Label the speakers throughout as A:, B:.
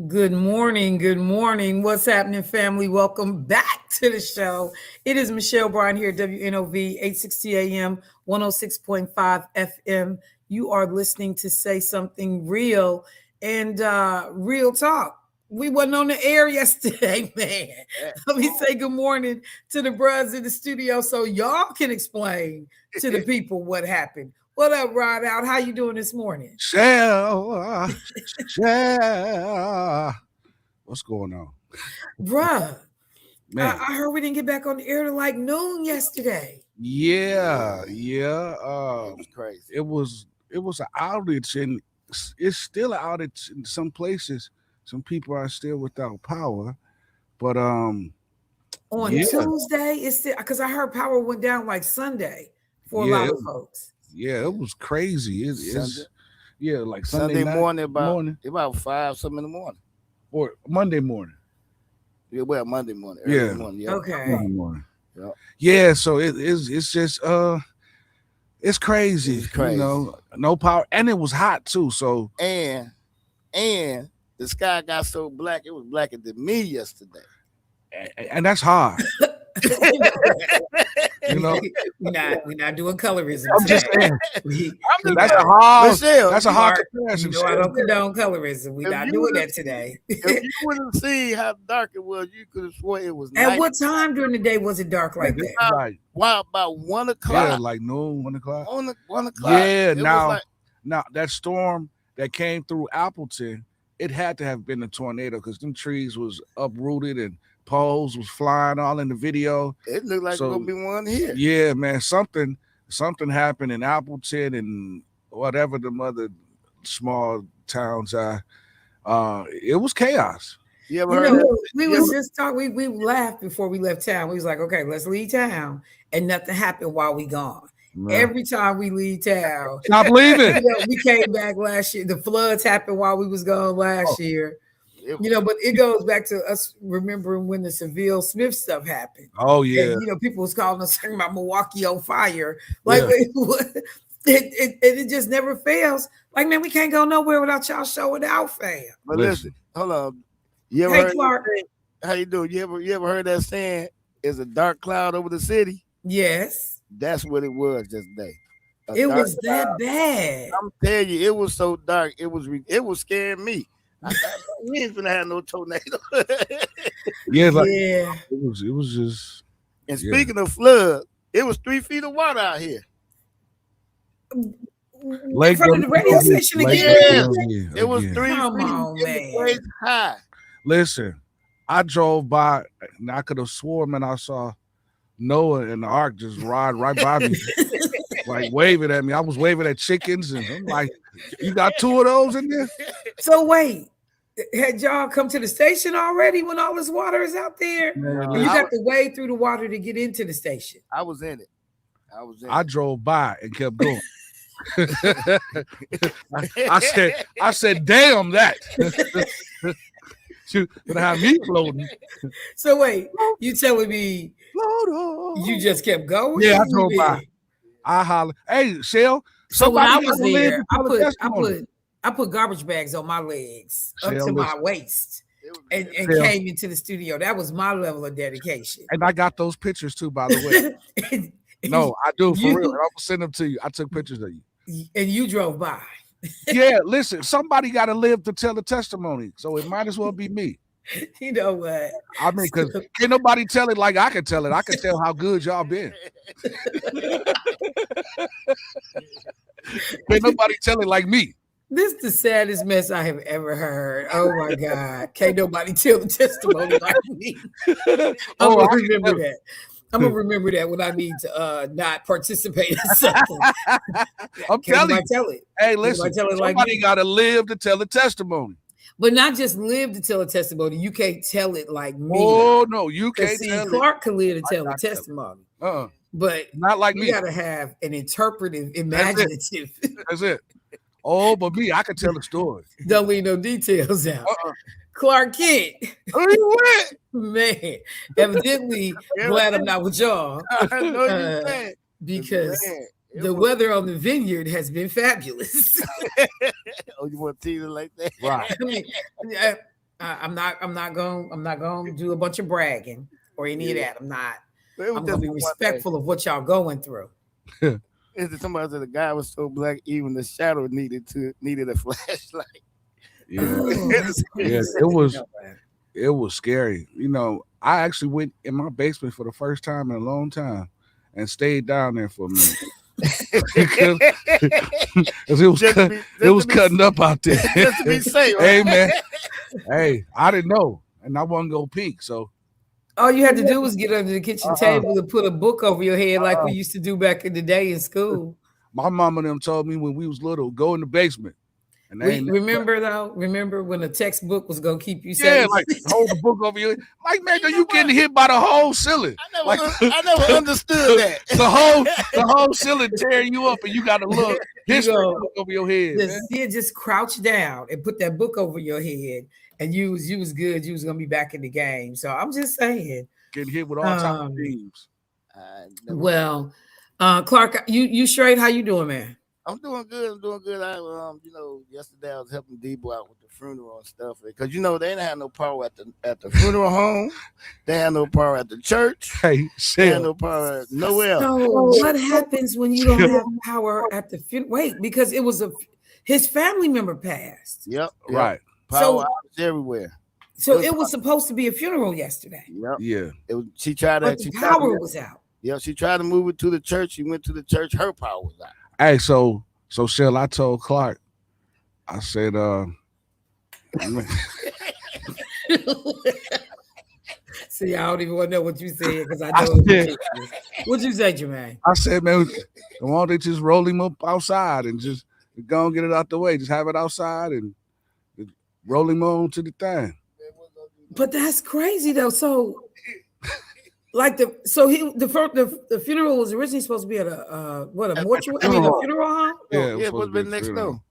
A: Good morning. Good morning. What's happening, family? Welcome back to the show. It is Michelle Bryant here, WNOV, 860 AM, 106.5 FM. You are listening to Say Something Real and Real Talk. We wasn't on the air yesterday, man. Let me say good morning to the bros in the studio so y'all can explain to the people what happened. What up, Rod Out? How you doing this morning?
B: Shell. What's going on?
A: Bruh,
B: Man.
A: I heard we didn't get back on the air till like noon yesterday.
B: Yeah.
C: It was crazy.
B: It was an outage, and it's still an outage in some places. Some people are still without power. But
A: On Tuesday, it's still because I heard power went down like Sunday for a lot of folks.
B: Yeah, it was crazy. It's like
C: Sunday morning about 5 something in the morning.
B: Or Monday morning.
C: Yeah, well, Monday morning.
B: Yeah.
C: Morning,
A: Okay.
B: Monday morning.
C: Yep.
B: Yeah, so it's just it's crazy.
C: It's crazy.
B: You know, no power, and it was hot too. So
C: and the sky got so black, it was blacker than me yesterday.
B: And that's hard. You know,
A: we're not doing colorism.
B: I'm just saying. That's a hard comparison.
A: I don't condone colorism. We're not doing that today.
C: If you would have seen how dark it was, you could have sworn it was
A: At
C: night.
A: what time during the day was it dark like that?
B: Right.
C: Wow, about 1 o'clock.
B: Yeah, like noon, 1 o'clock.
C: 1 o'clock.
B: Yeah, now that storm that came through Appleton, it had to have been a tornado because them trees was uprooted and poles was flying all in the video.
C: It looked like
B: So,
C: gonna be one here.
B: Yeah, man, something happened in Appleton and whatever the other small towns are. It was chaos.
C: You ever heard
A: we was just talking. We laughed before we left town. We was like, okay, let's leave town, and nothing happened while we gone.
B: Yeah.
A: Every time we leave town,
B: Stop leaving.
A: We came back last year. The floods happened while we was gone last year. But it goes back to us remembering when the Seville Smith stuff happened.
B: Oh yeah.
A: And, people was calling us talking about Milwaukee on fire. Like it just never fails. Like, man, we can't go nowhere without y'all showing out, fam.
C: But listen, hold on. You ever heard
A: Clark.
C: How you doing? You ever heard that saying? Is a dark cloud over the city?
A: Yes.
C: That's what it was this day.
A: It was that bad.
C: I'm telling you, it was so dark. It was scaring me. We ain't gonna have no tornado.
B: It was just.
C: And speaking of flood, it was 3 feet of water out here.
A: In front of the radio station again.
C: It was 3 feet.
A: It was
C: high.
B: Listen, I drove by and I could have sworn, man, I saw Noah and the ark just ride right by me, like waving at me. I was waving at chickens, and I'm like, "You got 2 of those in there?"
A: So wait, had y'all come to the station already when all this water is out there?
B: Man,
A: you got to wade through the water to get into the station.
C: I was in it.
B: I drove by and kept going. I said, "Damn that." You gonna have me floating.
A: So wait, you telling me you just kept going?
B: Yeah, I drove by. I hollered, "Hey, Shell!"
A: So when I was there, I put garbage bags on my legs up to my waist and came into the studio. That was my level of dedication.
B: And I got those pictures too, by the way. No, I do for real. And I'm gonna send them to you. I took pictures of you.
A: And you drove by.
B: Yeah, listen, somebody got to live to tell the testimony, so it might as well be me.
A: You know what?
B: I mean, because can't nobody tell it like I can tell it. I can tell how good y'all been. Can't nobody tell it like me.
A: This is the saddest mess I have ever heard. Oh my God. Can't nobody tell the testimony like me. I'm gonna remember that. I'm gonna remember that when I need to not participate in something.
B: I'm telling you.
A: Tell it.
B: Hey, listen, somebody gotta live to tell the testemony.
A: But not just live to tell a testimony. You can't tell it like me.
B: Oh no, you can't tell
A: Clark can live to tell a testimony. But
B: not like me.
A: You gotta have an interpretive, imaginative.
B: That's it. Oh, but me, I can tell the story.
A: Don't leave no details out. Clark Kent. Man, evidently glad I'm not with y'all. Because the weather on the vineyard has been fabulous.
C: Oh, you want to tease it like that?
B: Right.
A: I mean, I'm not going to do a bunch of bragging or any of that. I'm not. I'm going to be respectful of what y'all going through.
C: Somebody said the guy was so black, even the shadow needed a flashlight.
B: Yeah,
A: Yeah,
B: it was scary. You know, I actually went in my basement for the first time in a long time and stayed down there for a minute. Because it was cutting up out there.
C: Just to be safe. Right?
B: Hey man, hey, I didn't know, and I wasn't gonna peek. So
A: all you had to do was get under the kitchen table and put a book over your head like we used to do back in the day in school.
B: My mom and them told me when we was little, go in the basement. And
A: remember when a textbook was gonna keep you safe?
B: Yeah, like hold the book over your head. Like, man, you getting hit by the whole ceiling.
C: I never understood that.
B: The whole ceiling tearing you up, and you got to look book over your head.
A: Just crouch down and put that book over your head, and you was good. You was gonna be back in the game. So I'm just saying,
B: getting hit with all types of teams.
A: Well, Clark, you straight? How you doing, man?
C: I'm doing good. I yesterday I was helping Debo out with the funeral and stuff because they didn't have no power at the funeral home. They had no power at the church.
B: Hey,
C: they had no power nowhere.
A: So what happens when you don't have power at the funeral? Wait, because it was his family member passed.
C: Yep.
B: Right.
C: Power everywhere.
A: So it was supposed to be a funeral yesterday.
C: Yep.
B: Yeah.
C: She tried to.
A: The power was out.
C: Yeah, she tried to move it to the church. She went to the church. Her power was out.
B: Hey, so Shell, I told Clark, I said,
A: see, I don't even want to know what you said because I know what'd you say, Jermaine?
B: I said, man, why don't they just roll him up outside and just go and get it out the way? Just have it outside and roll him on to the thing.
A: But that's crazy though. So like the funeral was originally supposed to be at a mortuary? I mean, a funeral home?
C: Yeah, it was been next door.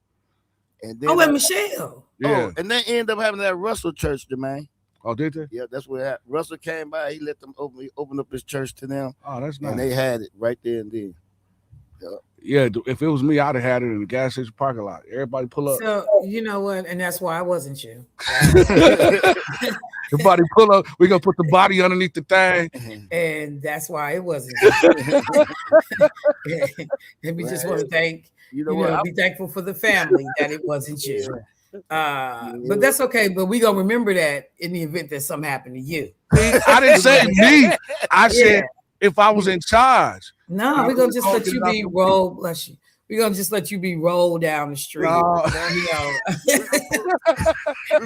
C: And then,
A: at Michelle.
B: Yeah.
C: And they ended up having that Russell church, Jermaine.
B: Oh, did they?
C: Yeah, that's what happened. Russell came by. He let them open up his church to them.
B: Oh, that's nice.
C: And they had it right there and then.
B: Yeah, if it was me, I'd have had it in the gas station parking lot. Everybody pull up.
A: So you know what? And that's why I wasn't you.
B: Everybody pull up. We're gonna put the body underneath the thing.
A: And that's why it wasn't you. And we just want to thank be thankful for the family that it wasn't you. But that's okay. But we gonna remember that in the event that something happened to you.
B: I didn't say me. I said if I was in charge.
A: No, we're gonna just let you be rolled. Bless you. We're gonna just let you be rolled down the street.
C: We're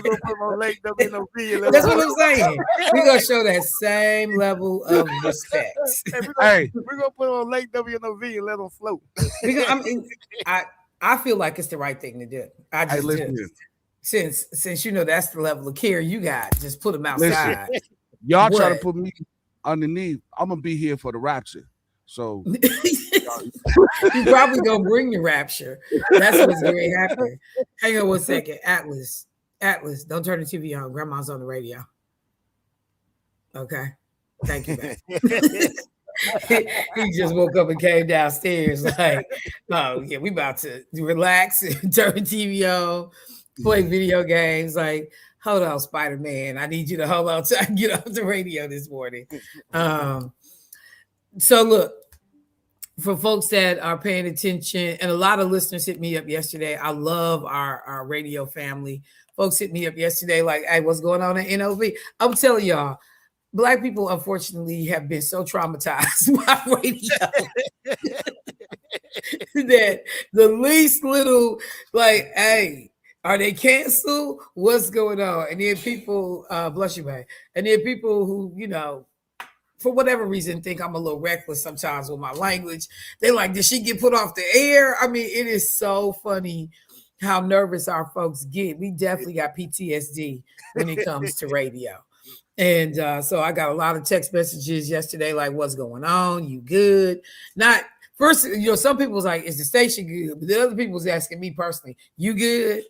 C: gonna put on Lake WNOV.
A: That's what I'm saying. We're gonna show that same level of respect.
C: We're gonna put on Lake WNOV and let them float.
A: I feel like it's the right thing to do. I just do. Since that's the level of care you got, just put them outside.
B: Listen, y'all try to put me underneath. I'm gonna be here for the rapture. So
A: you probably gonna bring the rapture. That's what's going to happen. Hang on one second. Atlas, don't turn the TV on. Grandma's on the radio. Okay. Thank you, man. He just woke up and came downstairs like, oh yeah, we about to relax and turn the TV on, play video games. Like, hold on, Spider-Man. I need you to hold on so I can get off the radio this morning. So look, for folks that are paying attention, and a lot of listeners hit me up yesterday. I love our radio family. Folks hit me up yesterday like, hey, what's going on at NOV? I'm telling y'all, Black people, unfortunately, have been so traumatized by radio that the least little, like, hey, are they canceled? What's going on? And then people, bless you, man. And then people who, for whatever reason, think I'm a little reckless sometimes with my language. They're like, did she get put off the air? I mean, it is so funny how nervous our folks get. We definitely got PTSD when it comes to radio. And so I got a lot of text messages yesterday, like, what's going on? You good? Not first, some people was like, is the station good? But the other people was asking me personally, you good?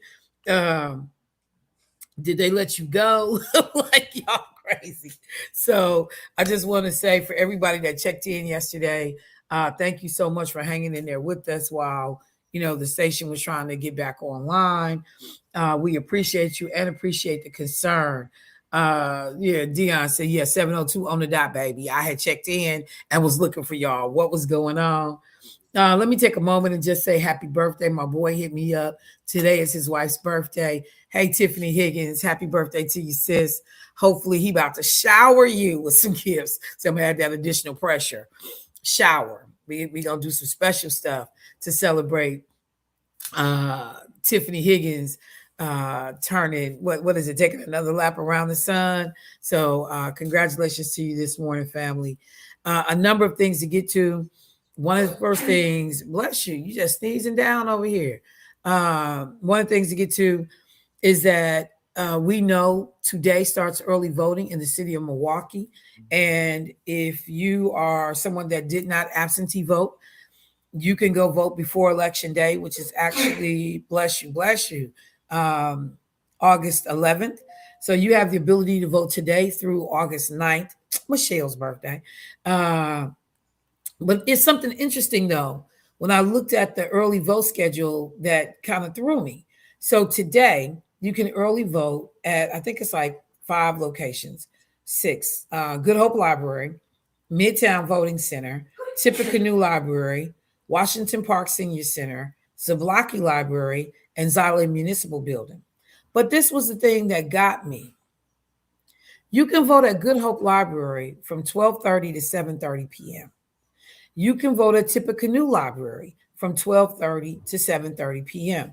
A: Did they let you go? Like, y'all crazy. So I just want to say for everybody that checked in yesterday, thank you so much for hanging in there with us while the station was trying to get back online. We appreciate you and appreciate the concern. Dion said, 7:02 on the dot, baby. I had checked in and was looking for y'all. What was going on? Let me take a moment and just say happy birthday. My boy hit me up. Today is his wife's birthday. Hey, Tiffany Higgins, happy birthday to you, sis. Hopefully he about to shower you with some gifts. So I'm going to add that additional pressure. Shower. We going to do some special stuff to celebrate Tiffany Higgins turning, what is it, taking another lap around the sun. So congratulations to you this morning, family. A number of things to get to. One of the first things, bless you, you just sneezing down over here. One of the things to get to is that we know today starts early voting in the city of Milwaukee. And if you are someone that did not absentee vote, you can go vote before Election Day, which is actually, bless you, August 11th. So you have the ability to vote today through August 9th, Michelle's birthday. But it's something interesting, though, when I looked at the early vote schedule that kind of threw me. So today, you can early vote at, I think it's like 5 locations, 6. Good Hope Library, Midtown Voting Center, Tippecanoe Library, Washington Park Senior Center, Zablocki Library, and Xylee Municipal Building. But this was the thing that got me. You can vote at Good Hope Library from 12:30 to 7:30 p.m. You can vote at Tippecanoe Library from 12:30 to 7:30 p.m.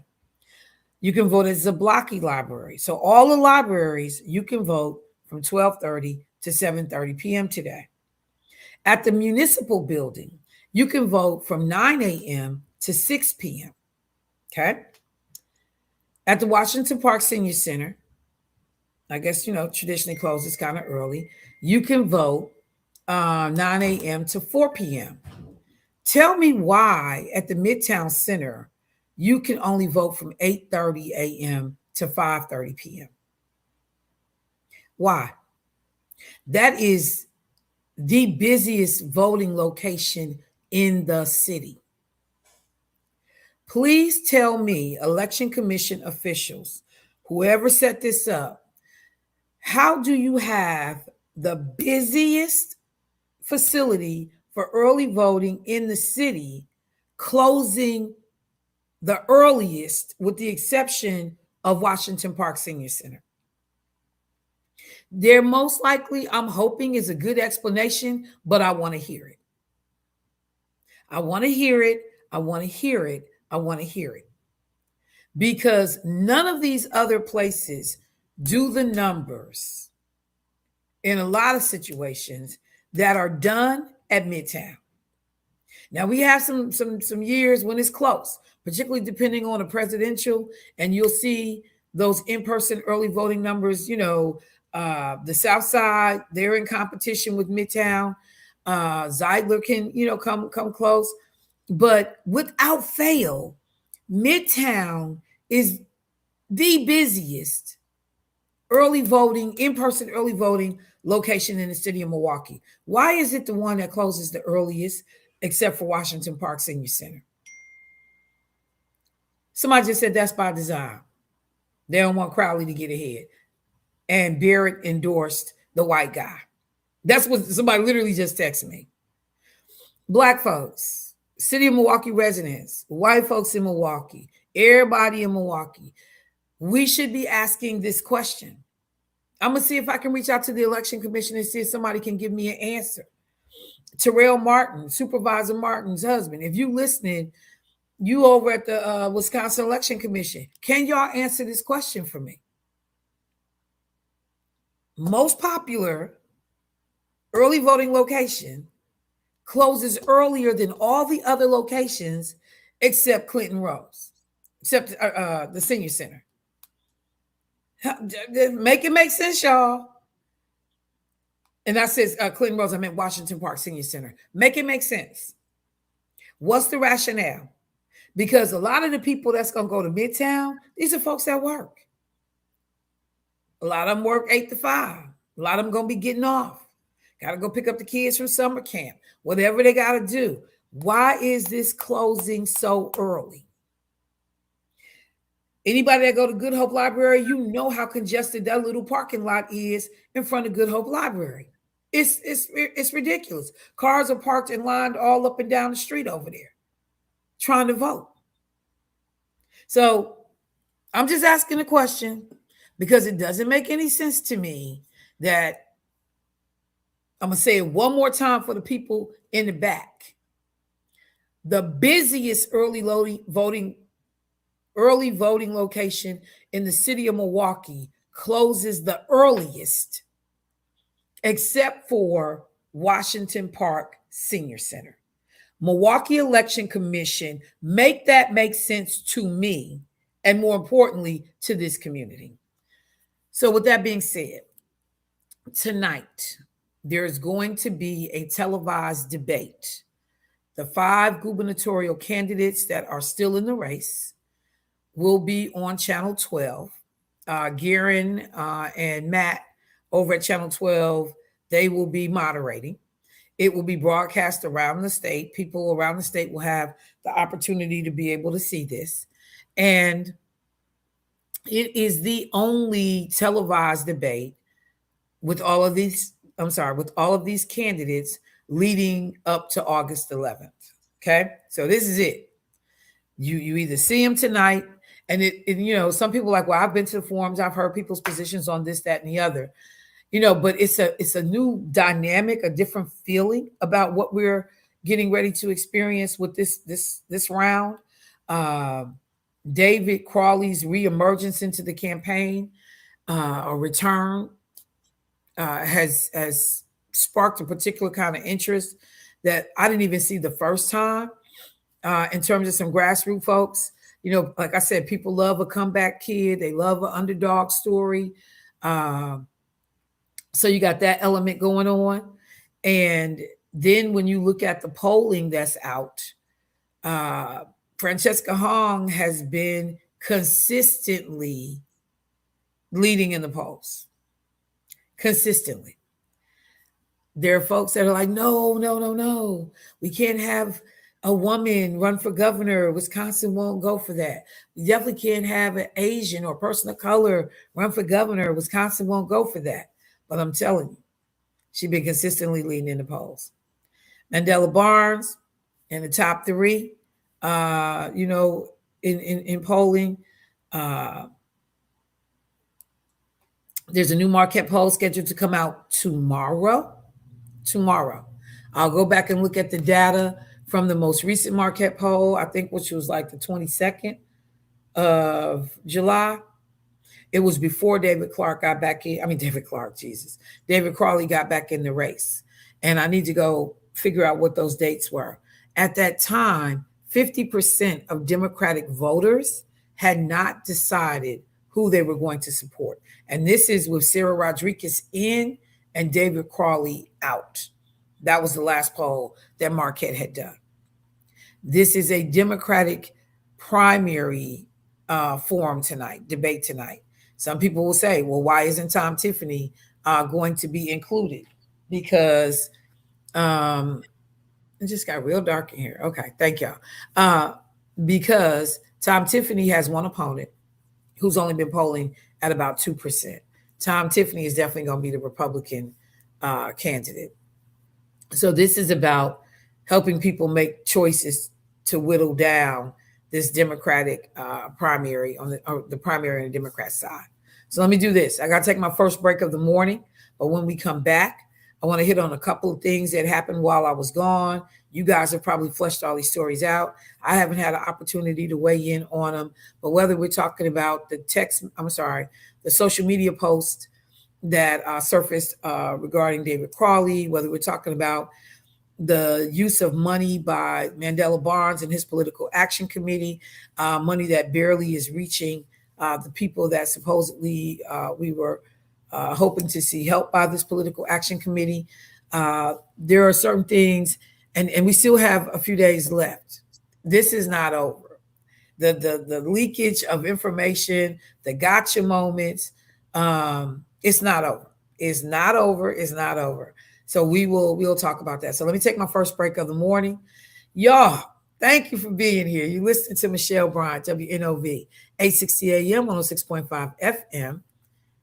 A: You can vote at Zablocki Library. So all the libraries, you can vote from 12:30 to 7:30 p.m. today. At the municipal building, you can vote from 9 a.m. to 6 p.m. Okay? At the Washington Park Senior Center, I guess, traditionally closes kind of early, you can vote 9 a.m. to 4 p.m. Tell me why at the Midtown Center, you can only vote from 8:30 a.m. to 5:30 p.m. Why? That is the busiest voting location in the city. Please tell me, Election Commission officials, whoever set this up, how do you have the busiest facility for early voting in the city closing the earliest, with the exception of Washington Park Senior Center? There most likely, I'm hoping, is a good explanation, but I want to hear it. I want to hear it. I want to hear it. I want to hear it. Because none of these other places do the numbers in a lot of situations that are done at Midtown. Now, we have some years when it's close, particularly depending on a presidential, and you'll see those in-person early voting numbers. The South Side, they're in competition with Midtown. Zeidler can, come close. But without fail, Midtown is the busiest early voting, in-person early voting location in the city of Milwaukee. Why is it the one that closes the earliest, except for Washington Park Senior Center? Somebody just said that's by design. They don't want Crawley to get ahead. And Barrett endorsed the white guy. That's what somebody literally just texted me. Black folks, city of Milwaukee residents, white folks in Milwaukee, everybody in Milwaukee, we should be asking this question. I'm going to see if I can reach out to the Election Commission and see if somebody can give me an answer. Terrell Martin, Supervisor Martin's husband, if you listening, you over at the Wisconsin Election Commission, can y'all answer this question for me? Most popular early voting location closes earlier than all the other locations except Clinton Rose, except the Senior Center. Make it make sense, y'all. And that says Clinton Rose, I meant Washington Park Senior Center. Make it make sense. What's the rationale? Because a lot of the people that's going to go to Midtown, these are folks that work. A lot of them work 8 to 5. A lot of them going to be getting off. Got to go pick up the kids from summer camp, whatever they got to do. Why is this closing so early? Anybody that go to Good Hope Library, you know how congested that little parking lot is in front of Good Hope Library. It's ridiculous. Cars are parked and lined all up and down the street over there trying to vote. So I'm just asking a question because it doesn't make any sense to me that I'm going to say it one more time for the people in the back. The busiest early voting location in the city of Milwaukee closes the earliest, except for Washington Park Senior Center. Milwaukee Election Commission, make that make sense to me, and more importantly, to this community. So with that being said, tonight, there's going to be a televised debate. The 5 gubernatorial candidates that are still in the race will be on Channel 12. Garen and Matt over at Channel 12, they will be moderating. It will be broadcast around the state. People around the state will have the opportunity to be able to see this. And it is the only televised debate with all of these candidates leading up to August 11th. Okay, so this is it. You either see them tonight, and it some people are like, well, I've been to the forums, I've heard people's positions on this, that, and the other, but it's a new dynamic, a different feeling about what we're getting ready to experience with this round. David Crawley's reemergence into the campaign, or return, has sparked a particular kind of interest that I didn't even see the first time, in terms of some grassroots folks. Like I said, people love a comeback kid. They love an underdog story. So you got that element going on. And then when you look at the polling that's out, Francesca Hong has been consistently leading in the polls. Consistently. There are folks that are like, no. We can't have a woman run for governor. Wisconsin won't go for that. We definitely can't have an Asian or person of color run for governor. Wisconsin won't go for that. But I'm telling you, she's been consistently leading in the polls. Mandela Barnes in the top 3, in polling. There's a new Marquette poll scheduled to come out tomorrow. I'll go back and look at the data from the most recent Marquette poll, I think, which was like the 22nd of July. It was before David Crawley got back in the race. And I need to go figure out what those dates were. At that time, 50% of Democratic voters had not decided who they were going to support. And this is with Sarah Rodriguez in and David Crawley out. That was the last poll that Marquette had done. This is a Democratic primary debate tonight. Some people will say, well, why isn't Tom Tiffany going to be included? Because it just got real dark in here. Okay, thank y'all. Because Tom Tiffany has one opponent who's only been polling at about 2%. Tom Tiffany is definitely going to be the Republican candidate. So this is about helping people make choices to whittle down this Democratic primary on the primary on the Democrat side. So let me do this. I got to take my first break of the morning, but when we come back, I want to hit on a couple of things that happened while I was gone. You guys have probably fleshed all these stories out. I haven't had an opportunity to weigh in on them, but whether we're talking about the social media post that surfaced regarding David Crawley, whether we're talking about the use of money by Mandela Barnes and his political action committee, money that barely is reaching the people that supposedly we were hoping to see help by this political action committee. There are certain things, and we still have a few days left. This is not over. The leakage of information, the gotcha moments, it's not over. It's not over. It's not over. So we'll talk about that. So let me take my first break of the morning. Y'all, Thank you for being here. You listen to Michelle Bryant, WNOV, 860 AM, 106.5 FM.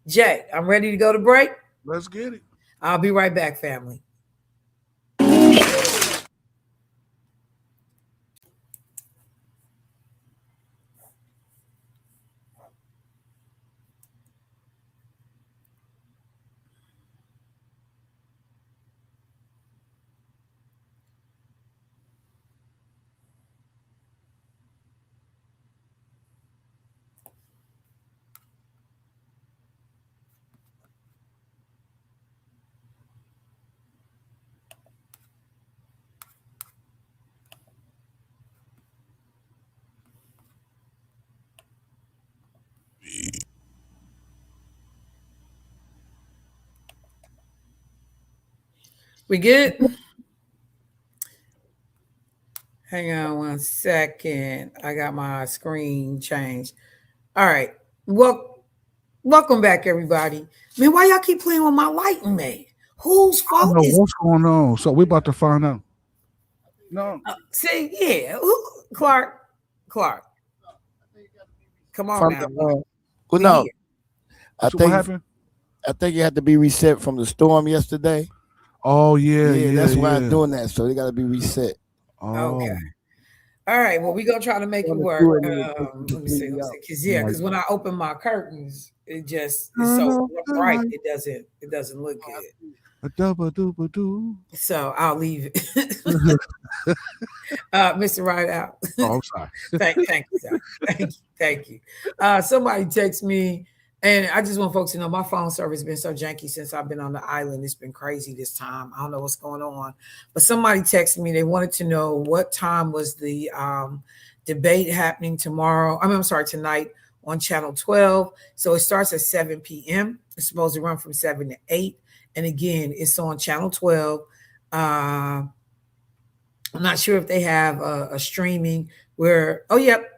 A: Jay, I'm ready to go to break.
B: Let's get it.
A: I'll be right back, family. We good? Hang on 1 second. I got my screen changed. All right. Welcome back, everybody. Man, why y'all keep playing with my lighting, man? Whose
B: I don't
A: fault
B: know
A: is
B: what's going on. So we're about to find out. No.
A: See, yeah. Clark. Come on now.
C: Well,
A: We
C: no,
A: here.
C: I
B: So what
C: think
B: happened?
C: it had to be reset from the storm yesterday.
B: Oh yeah,
C: That's why I'm doing that. So they got to be reset.
B: Oh.
A: Okay. All right. Well, we're gonna try to make it
C: Wanna
A: work.
C: do it and it
A: Let me see. Because when I open my curtains, it's so bright. It doesn't look good.
B: A double dooba doo.
A: So I'll leave it. Mr. Right out.
B: Oh, I'm sorry.
A: Thank you, sir. Thank you. Somebody text me, and I just want folks to know my phone service has been so janky since I've been on the island. It's been crazy this time. I don't know what's going on, but somebody texted me. They wanted to know what time was the debate happening tomorrow. I'm sorry, tonight on Channel 12. So it starts at 7 p.m. It's supposed to run from 7 to 8. And again, it's on Channel 12. I'm not sure if they have a streaming where,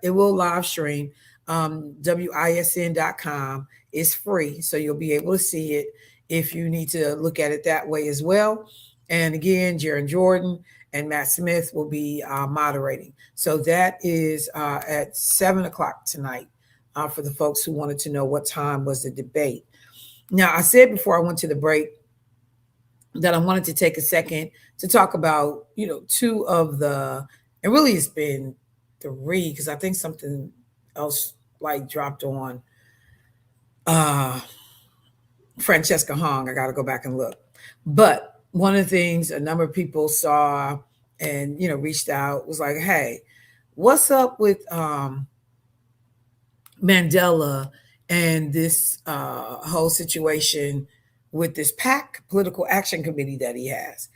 A: it will live stream. WISN.com is free. So you'll be able to see it if you need to look at it that way as well. And again, Jaron Jordan and Matt Smith will be moderating. So that is at 7 o'clock tonight for the folks who wanted to know what time was the debate. Now, I said before I went to the break that I wanted to take a second to talk about, two of the, and really it's been 3, because I think something else like dropped on Francesca Hong. I got to go back and look. But one of the things a number of people saw and, reached out was like, hey, what's up with Mandela and this whole situation with this PAC, Political Action Committee, that he has.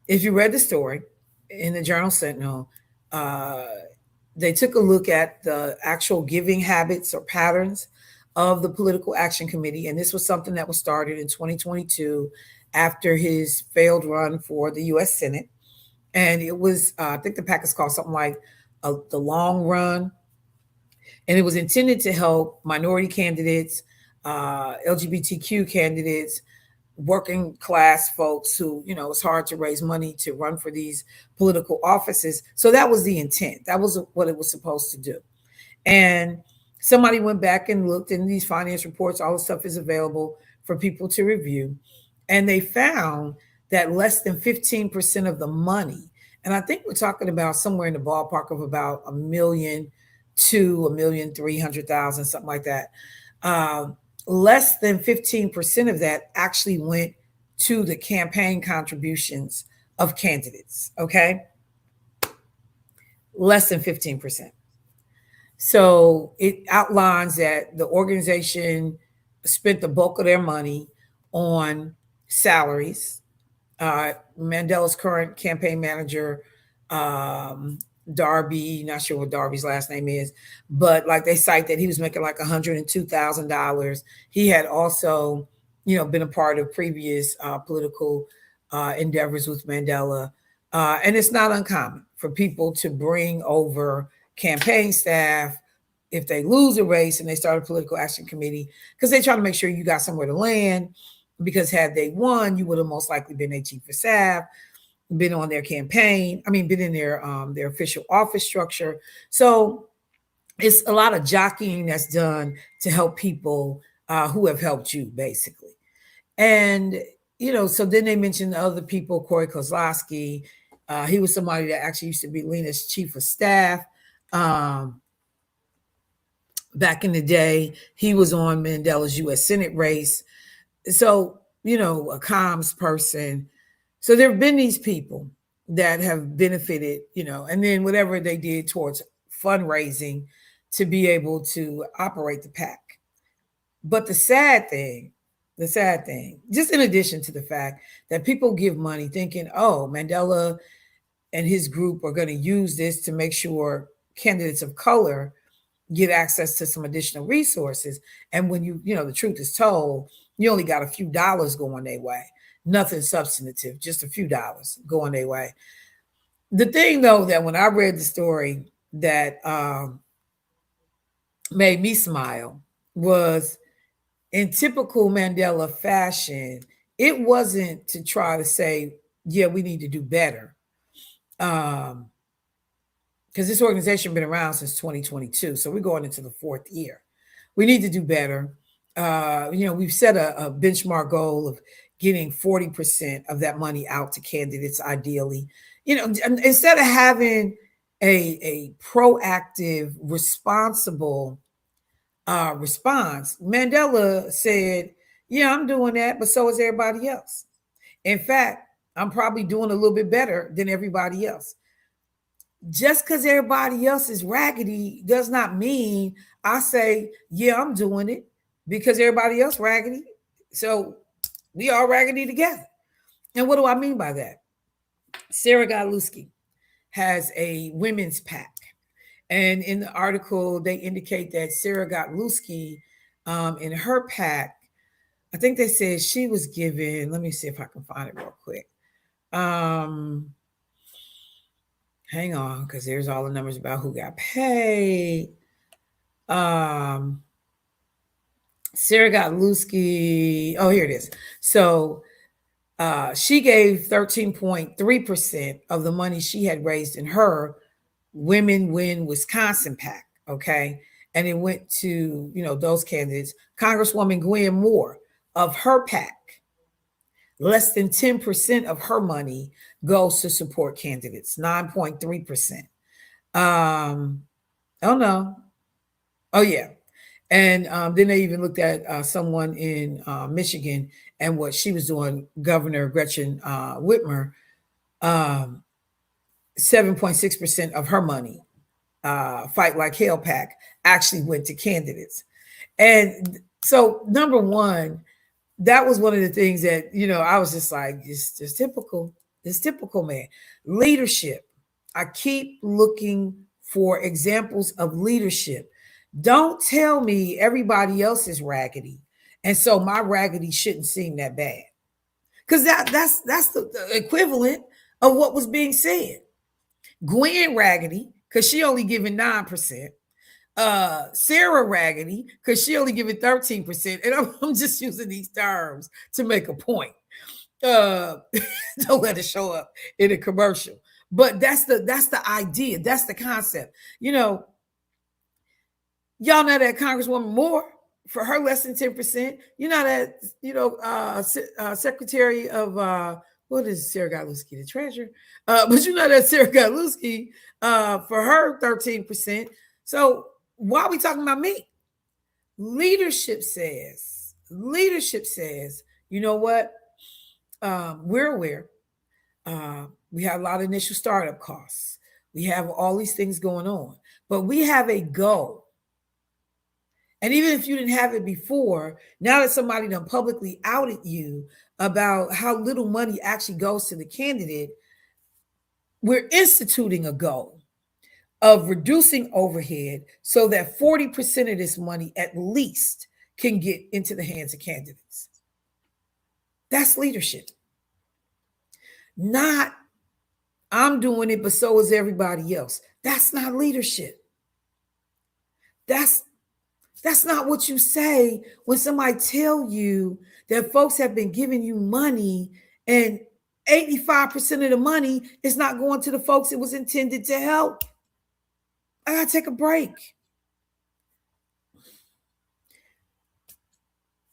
A: If you read the story in the Journal Sentinel, they took a look at the actual giving habits or patterns of the Political Action Committee. And this was something that was started in 2022 after his failed run for the U.S. Senate. And it was, I think the PAC is called something like the Long Run. And it was intended to help minority candidates, LGBTQ candidates, working class folks who, it's hard to raise money to run for these political offices. So that was the intent. That was what it was supposed to do. And somebody went back and looked in these finance reports. All the stuff is available for people to review. And they found that less than 15% of the money, and I think we're talking about somewhere in the ballpark of about $1 million to $1,300,000, something like that. Less than 15% of that actually went to the campaign contributions of candidates. Okay. Less than 15%. So it outlines that the organization spent the bulk of their money on salaries. Mandela's current campaign manager, Darby, not sure what Darby's last name is, but like they cite that he was making like $102,000. He had also, been a part of previous political endeavors with Mandela. And it's not uncommon for people to bring over campaign staff if they lose a race and they start a political action committee, because they try to make sure you got somewhere to land, because had they won, you would have most likely been a chief of staff. been on their campaign. I mean, been in their official office structure. So it's a lot of jockeying that's done to help people who have helped you, basically. And so then they mentioned other people, Corey Kozlowski. He was somebody that actually used to be Lena's chief of staff. Back in the day, he was on Mandela's U.S. Senate race. So, a comms person. So there have been these people that have benefited, and then whatever they did towards fundraising to be able to operate the PAC. But the sad thing, just in addition to the fact that people give money thinking, oh, Mandela and his group are going to use this to make sure candidates of color get access to some additional resources. And when the truth is told, you only got a few dollars going their way. Nothing substantive, just a few dollars going their way. The thing, though, that when I read the story that made me smile was, in typical Mandela fashion, it wasn't to try to say, yeah, we need to do better. Because this organization has been around since 2022. So we're going into the fourth year. We need to do better. We've set a benchmark goal of getting 40% of that money out to candidates, ideally. Instead of having a proactive, responsible response, Mandela said, yeah, I'm doing that, but so is everybody else. In fact, I'm probably doing a little bit better than everybody else. Just because everybody else is raggedy does not mean I say, yeah, I'm doing it, because everybody else raggedy. So we all raggedy together. And what do I mean by that? Sarah Godlewski has a women's PAC. And in the article, they indicate that Sarah Godlewski, in her PAC, I think they said she was given, let me see if I can find it real quick. Hang on, because there's all the numbers about who got paid. Sarah Godlewski, oh, here it is. So she gave 13.3% of the money she had raised in her Women Win Wisconsin PAC, okay? And it went to, those candidates. Congresswoman Gwen Moore of her PAC, less than 10% of her money goes to support candidates, 9.3%. Oh, no. Oh, yeah. And then they even looked at someone in Michigan and what she was doing, Governor Gretchen Whitmer, 7.6% of her money, Fight Like Hell PAC, actually went to candidates. And so, number one, that was one of the things that, I was just like, it's just typical. It's typical, man. Leadership. I keep looking for examples of leadership. Don't tell me everybody else is raggedy, and so my raggedy shouldn't seem that bad. Because that's the equivalent of what was being said. Gwen raggedy, because she only given 9%. Sarah raggedy, because she only given 13%. And I'm just using these terms to make a point. Don't let it show up in a commercial. But that's the idea. That's the concept. Y'all know that Congresswoman Moore, for her less than 10%, that, Secretary of, what is Sarah Godlewski, the treasurer? But that Sarah Godlewski, for her 13%. So why are we talking about me? Leadership says, you know what? We're aware. We have a lot of initial startup costs. We have all these things going on, but we have a goal. And even if you didn't have it before, now that somebody done publicly outed you about how little money actually goes to the candidate, we're instituting a goal of reducing overhead so that 40% of this money at least can get into the hands of candidates. That's leadership. Not, I'm doing it, but so is everybody else. That's not leadership. That's not what you say when somebody tell you that folks have been giving you money and 85% of the money is not going to the folks it was intended to help. I gotta take a break.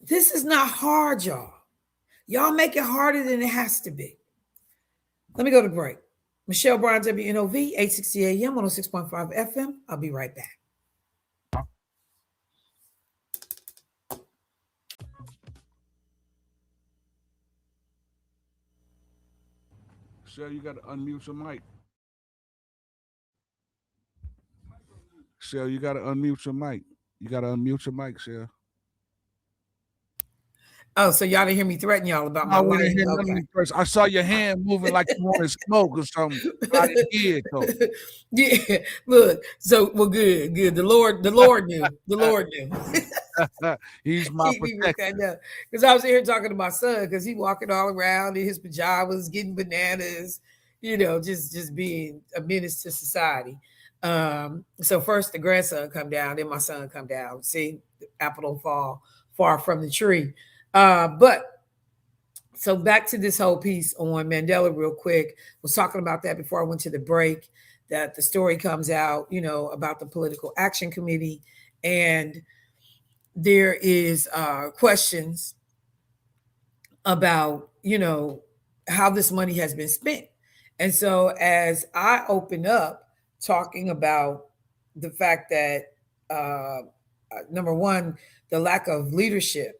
A: This is not hard, y'all. Y'all make it harder than it has to be. Let me go to break. Michelle Bryant, WNOV, 860 AM, 106.5 FM. I'll be right back.
B: Michelle, you got to unmute your mic. Michelle, you got to unmute your mic. You got to unmute your mic, Michelle.
A: Oh, so y'all didn't hear me threaten y'all about my
B: we
A: life?
B: didn't hear none of you first. I saw your hand moving like you wanted smoke or something. I didn't hear it though.
A: Yeah, look. So, well, good. The Lord knew. The Lord knew.
B: He's my protector.
A: Because I was here talking to my son because he walking all around in his pajamas, getting bananas, just being a menace to society. So first the grandson come down, then my son come down. See, the apple don't fall far from the tree. But so back to this whole piece on Mandela real quick. Was talking about that before I went to the break, that the story comes out, about the Political Action Committee, and there is questions about, how this money has been spent. And so as I open up talking about the fact that, number one, the lack of leadership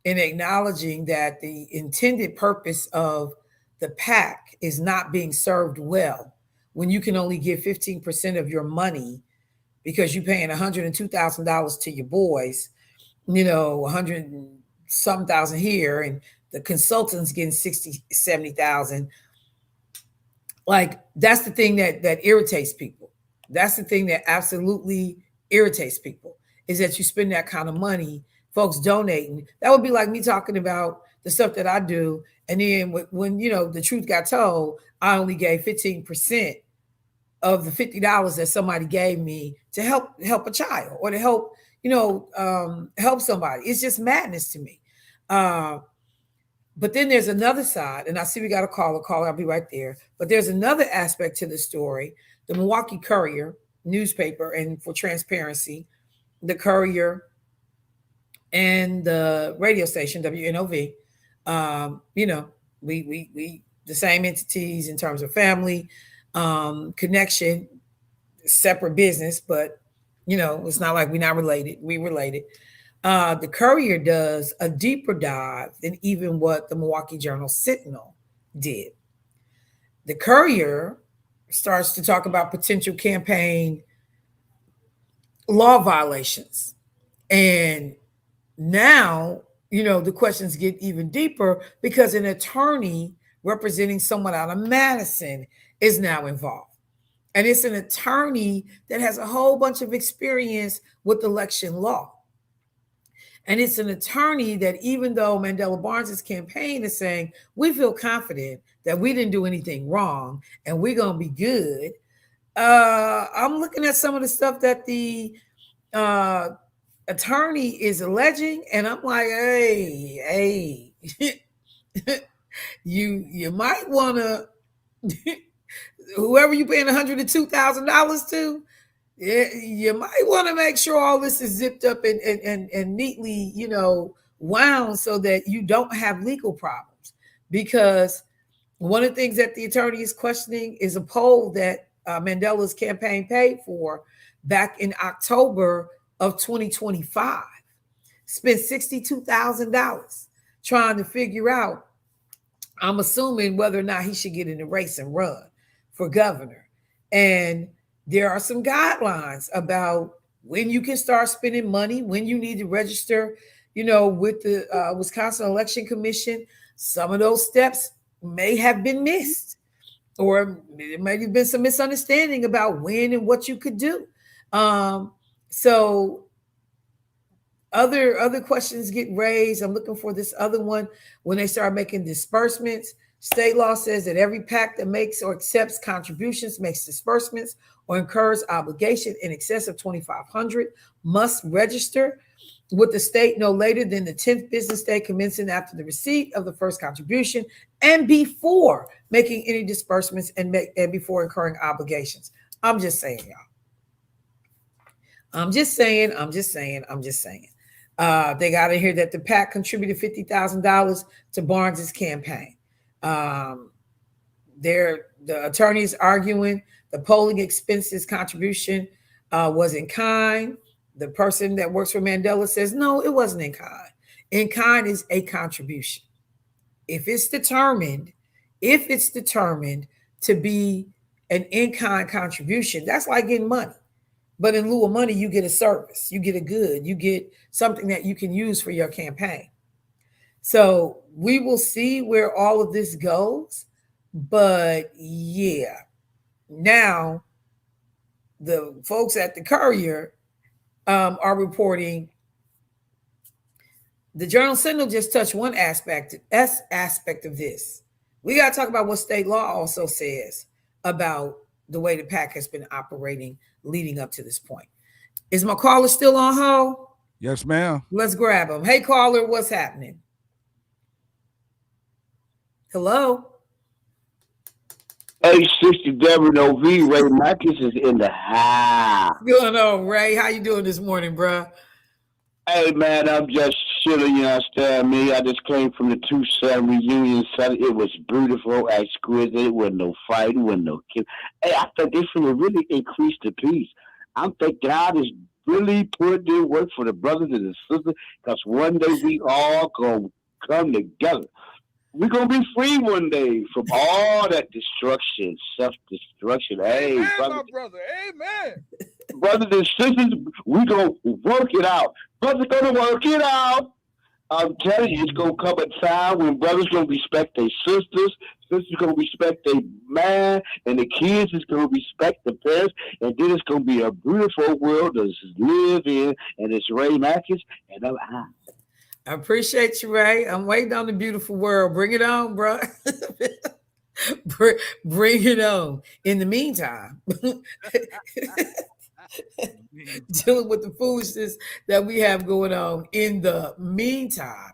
A: in acknowledging that the intended purpose of the PAC is not being served well when you can only give 15% of your money because you're paying $102,000 to your boys, 100 and some thousand here, and the consultant's getting 60, 70,000. Like, that's the thing that irritates people. That's the thing that absolutely irritates people, is that you spend that kind of money, folks donating. That would be like me talking about the stuff that I do. And then when the truth got told, I only gave 15% of the $50 that somebody gave me to help a child or to help, help somebody. It's just madness to me. But then there's another side, and I see we got a caller. I'll be right there. But there's another aspect to the story. The Milwaukee Courier newspaper, and for transparency, the Courier and the radio station, WNOV, we the same entities in terms of family, connection, separate business, but, it's not like we're not related. We related. The Courier does a deeper dive than even what the Milwaukee Journal-Sentinel did. The Courier starts to talk about potential campaign law violations. And now, the questions get even deeper because an attorney representing someone out of Madison is now involved. And it's an attorney that has a whole bunch of experience with election law. And it's an attorney that, even though Mandela Barnes's campaign is saying, we feel confident that we didn't do anything wrong and we're going to be good. I'm looking at some of the stuff that the attorney is alleging, and I'm like, hey, you might want to, whoever you're paying $102,000 to, you might want to make sure all this is zipped up and neatly, wound so that you don't have legal problems. Because one of the things that the attorney is questioning is a poll that Mandela's campaign paid for back in October of 2025. Spent $62,000 trying to figure out, I'm assuming, whether or not he should get in the race and run for governor. And there are some guidelines about when you can start spending money, when you need to register, with the Wisconsin Election Commission. Some of those steps may have been missed, or there may have been some misunderstanding about when and what you could do. So other questions get raised. I'm looking for this other one. When they start making disbursements, state law says that every PAC that makes or accepts contributions, makes disbursements, or incurs obligation in excess of $2,500 must register with the state no later than the 10th business day commencing after the receipt of the first contribution and before making any disbursements and before incurring obligations. I'm just saying, y'all. I'm just saying. They got in here that the PAC contributed $50,000 to Barnes's campaign. The attorneys arguing the polling expenses contribution was in kind. The person that works for Mandela says, no, it wasn't in kind. In kind is a contribution. If it's determined to be an in-kind contribution, that's like getting money. But in lieu of money, you get a service, you get a good, you get something that you can use for your campaign. So we will see where all of this goes. But yeah, now the folks at the Courier are reporting. The Journal Sentinel just touched one aspect of this. We got to talk about what state law also says about the way the PAC has been operating leading up to this point. Is my caller still on hold?
B: Yes, ma'am.
A: Let's grab him. Hey, caller, what's happening? Hello?
D: H60 WNOV, Ray Marcus is in the house.
A: What's going on, Ray? How you doing this morning, bro?
D: Hey, man, I'm just chilling, you understand me? I just came from the 2-7 reunion. It was beautiful, exquisite. It wasn't no fight. It wasn't no kill. Hey, I think it's going to really increase the peace. I think God is really putting in work for the brothers and the sisters, because one day we all going to come together. We're going to be free one day from all that destruction, self-destruction. Hey,
B: Amen,
D: brother,
B: my brother. Amen.
D: brothers and sisters, we're going to work it out. Brothers going to work it out. I'm telling you, it's going to come a time when brothers going to respect their sisters going to respect their man, and the kids is going to respect the parents, and then it's going to be a beautiful world to live in, and it's Ray Marcus, and I'm out.
A: I appreciate you, Ray. I'm waiting on the beautiful world. Bring it on, bro. Bring it on. In the meantime, dealing with the foolishness that we have going on. In the meantime,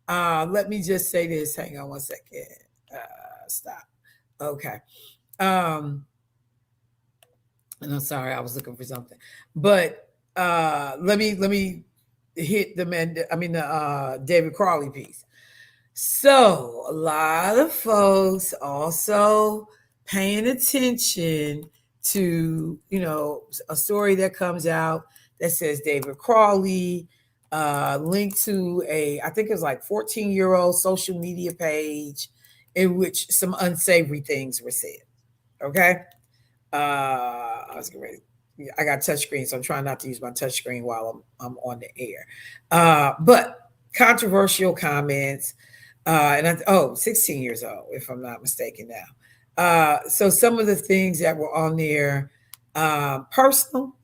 A: let me just say this. Hang on one second. Stop. Okay. And I'm sorry, I was looking for something, but let me hit the David Crawley piece. So a lot of folks also paying attention to, a story that comes out that says David Crawley linked to I think it was like 14-year-old social media page in which some unsavory things were said. Okay. I got touchscreen, so I'm trying not to use my touchscreen while I'm on the air. But controversial comments, 16 years old, if I'm not mistaken now. So some of the things that were on there, personal,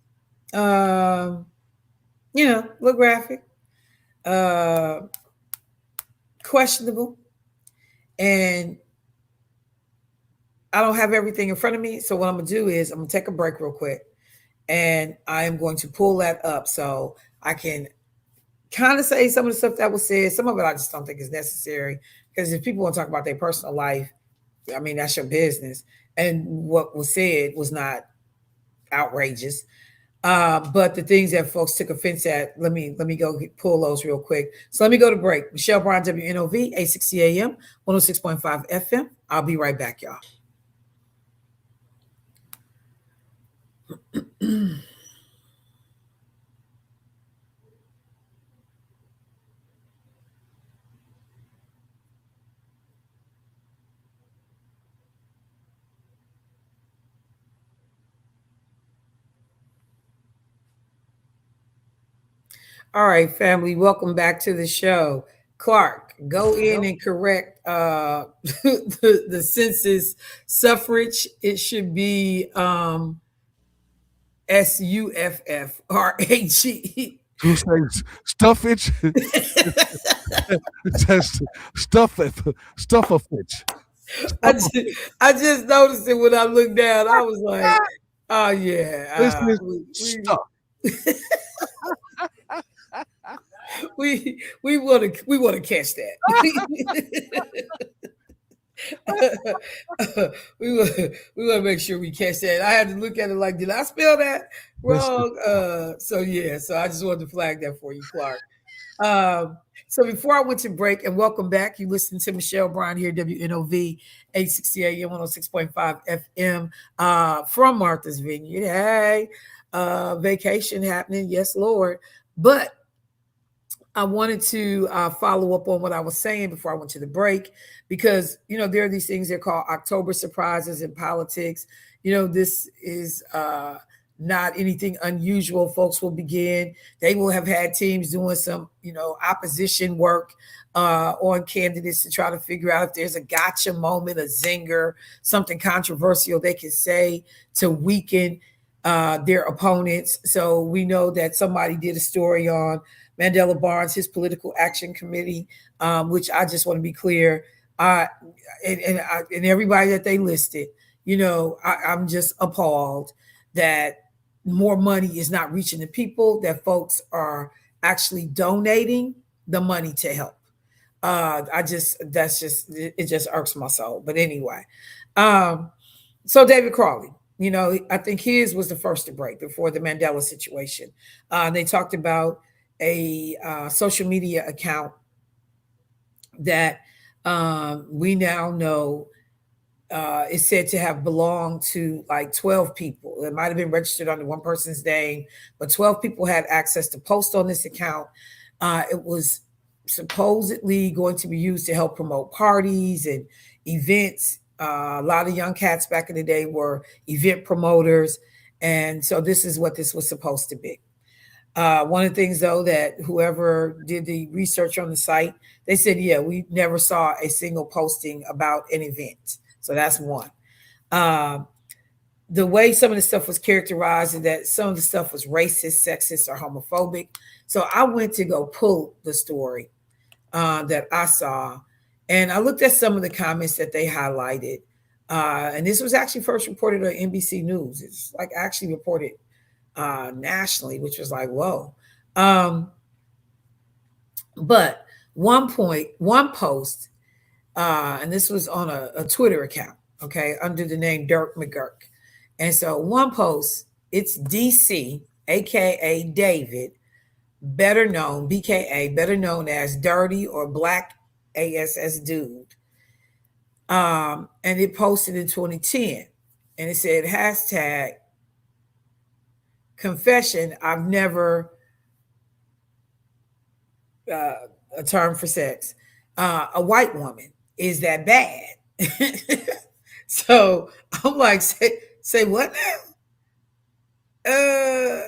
A: look graphic, questionable. And I don't have everything in front of me. So what I'm going to do is I'm going to take a break real quick, and I am going to pull that up so I can kind of say some of the stuff that was said. Some of it I just don't think is necessary, because if people want to talk about their personal life, I mean, that's your business. And what was said was not outrageous. But the things that folks took offense at, let me go pull those real quick. So let me go to break. Michelle Bryant, WNOV, 860 AM, 106.5 FM. I'll be right back, y'all. All right, family, welcome back to the show. Clark, go in and correct the census suffrage. It should be SUFFRAGE.
B: Who says stuffage? It says stuffafitch.
A: I just noticed it when I looked down. I was like, oh yeah.
B: This is stuff.
A: We want to catch that. we want to make sure we catch that. I had to look at it like, did I spell that wrong? So I just wanted to flag that for you, Clark. So before I went to break, and welcome back, you listen to Michelle Bryant here, WNOV 860 AM 106.5 FM from Martha's Vineyard. Hey, vacation happening, yes, Lord. But I wanted to follow up on what I was saying before I went to the break, because, there are these things they're called October surprises in politics. This is not anything unusual. Folks will begin. They will have had teams doing some, opposition work on candidates to try to figure out if there's a gotcha moment, a zinger, something controversial they can say to weaken their opponents. So we know that somebody did a story on Mandela Barnes, his political action committee, which I just want to be clear, and everybody that they listed, I'm just appalled that more money is not reaching the people, that folks are actually donating the money to help. It just irks my soul. But anyway, so David Crawley, I think his was the first to break before the Mandela situation. They talked about a social media account that we now know is said to have belonged to like 12 people. It might have been registered under one person's name, but 12 people had access to post on this account. It was supposedly going to be used to help promote parties and events. A lot of young cats back in the day were event promoters. And so this is what this was supposed to be. One of the things, though, that whoever did the research on the site, they said, we never saw a single posting about an event. So that's one. The way some of the stuff was characterized is that some of the stuff was racist, sexist, or homophobic. So I went to go pull the story that I saw, and I looked at some of the comments that they highlighted. And this was actually first reported on NBC News. It's like actually reported nationally, which was like, whoa. But one post, and this was on a Twitter account, okay, under the name Dirk McGurk. And so one post, it's DC, aka David, better known, BKA, better known as Dirty or Black ASS Dude. And it posted in 2010. And it said, hashtag confession, I've never, a term for sex, a white woman. Is that bad? So I'm like, say what now?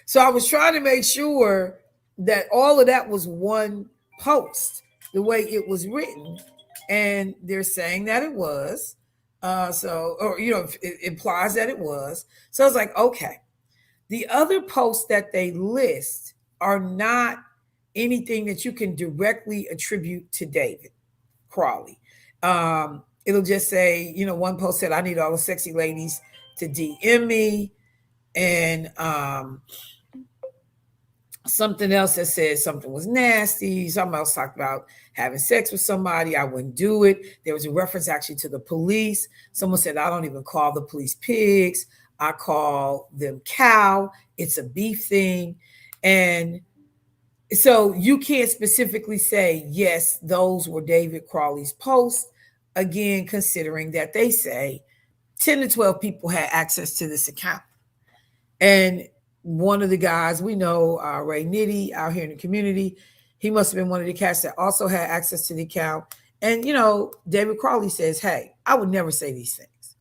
A: So I was trying to make sure that all of that was one post, the way it was written. And they're saying that it was. It implies that it was. So I was like, okay. The other posts that they list are not anything that you can directly attribute to David Crawley. It'll just say, one post said, I need all the sexy ladies to DM me. And something else that says something was nasty. Something else talked about having sex with somebody. I wouldn't do it. There was a reference actually to the police. Someone said, I don't even call the police pigs. I call them cow. It's a beef thing. And so you can't specifically say, yes, those were David Crawley's posts. Again, considering that they say 10 to 12 people had access to this account. And one of the guys we know, Ray Nitty, out here in the community, he must have been one of the cats that also had access to the account. And, David Crawley says, hey, I would never say these things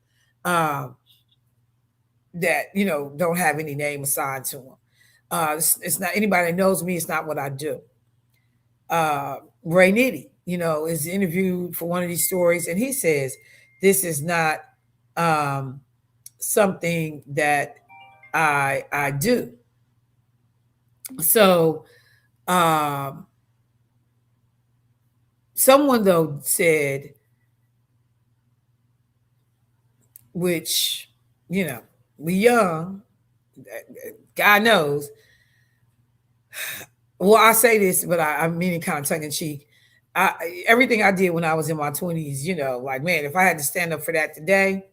A: that, don't have any name assigned to them. It's not anybody that knows me. It's not what I do. Ray Nitty, is interviewed for one of these stories. And he says, this is not something that I do. So someone, though, said, which, we young, God knows. Well, I say this, but I mean it kind of tongue in cheek. everything I did when I was in my 20s, you know, like, man, if I had to stand up for that today,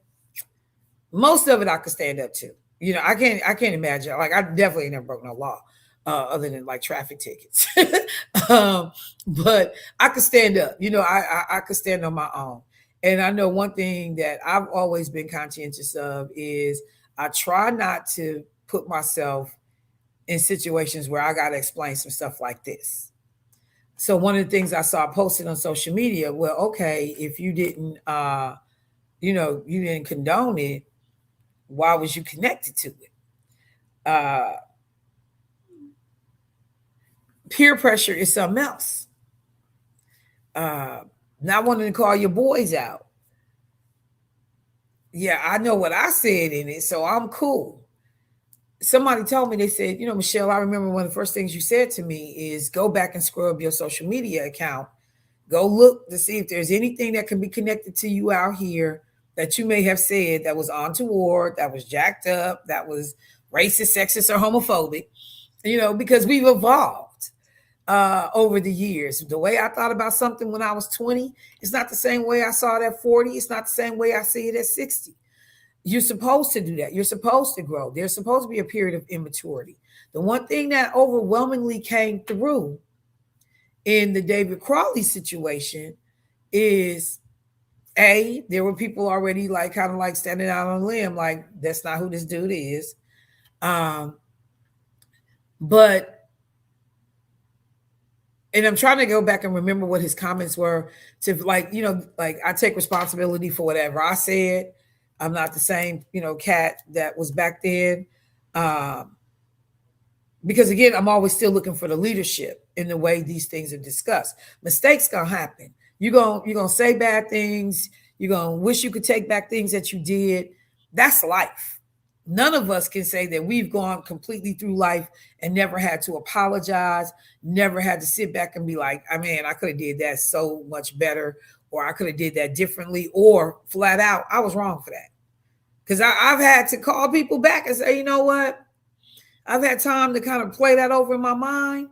A: most of it I could stand up to. You know, I can't imagine. Like, I definitely never broke no law, other than like traffic tickets. But I could stand up. You know, I could stand on my own. And I know one thing that I've always been conscientious of is I try not to put myself in situations where I got to explain some stuff like this. So one of the things I saw posted on social media, well, okay, if you didn't, you know, you didn't condone it, why was you connected to it? Peer pressure is something else. Not wanting to call your boys out. Yeah, I know what I said in it, so I'm cool. Somebody told me, they said, you know, Michelle, I remember one of the first things you said to me is go back and scrub your social media account. Go look to see if there's anything that can be connected to you out here that you may have said that was untoward, that was jacked up, that was racist, sexist, or homophobic, you know, because we've evolved over the years. The way I thought about something when I was 20, it's not the same way I saw it at 40. It's not the same way I see it at 60. You're supposed to do that. You're supposed to grow. There's supposed to be a period of immaturity. The one thing that overwhelmingly came through in the David Crawley situation is, there were people already like kind of like standing out on a limb, like that's not who this dude is. But and I'm trying to go back and remember what his comments were to, like, you know, like I take responsibility for whatever I said. I'm not the same, you know, cat that was back then. Because again, I'm always still looking for the leadership in the way these things are discussed. Mistakes gonna happen. You're gonna say bad things. You're gonna wish you could take back things that you did. That's life. None of us can say that we've gone completely through life and never had to apologize, never had to sit back and be like, I mean, I could have did that so much better, or I could have did that differently, or flat out, I was wrong for that. Because I've had to call people back and say, you know what? I've had time to kind of play that over in my mind.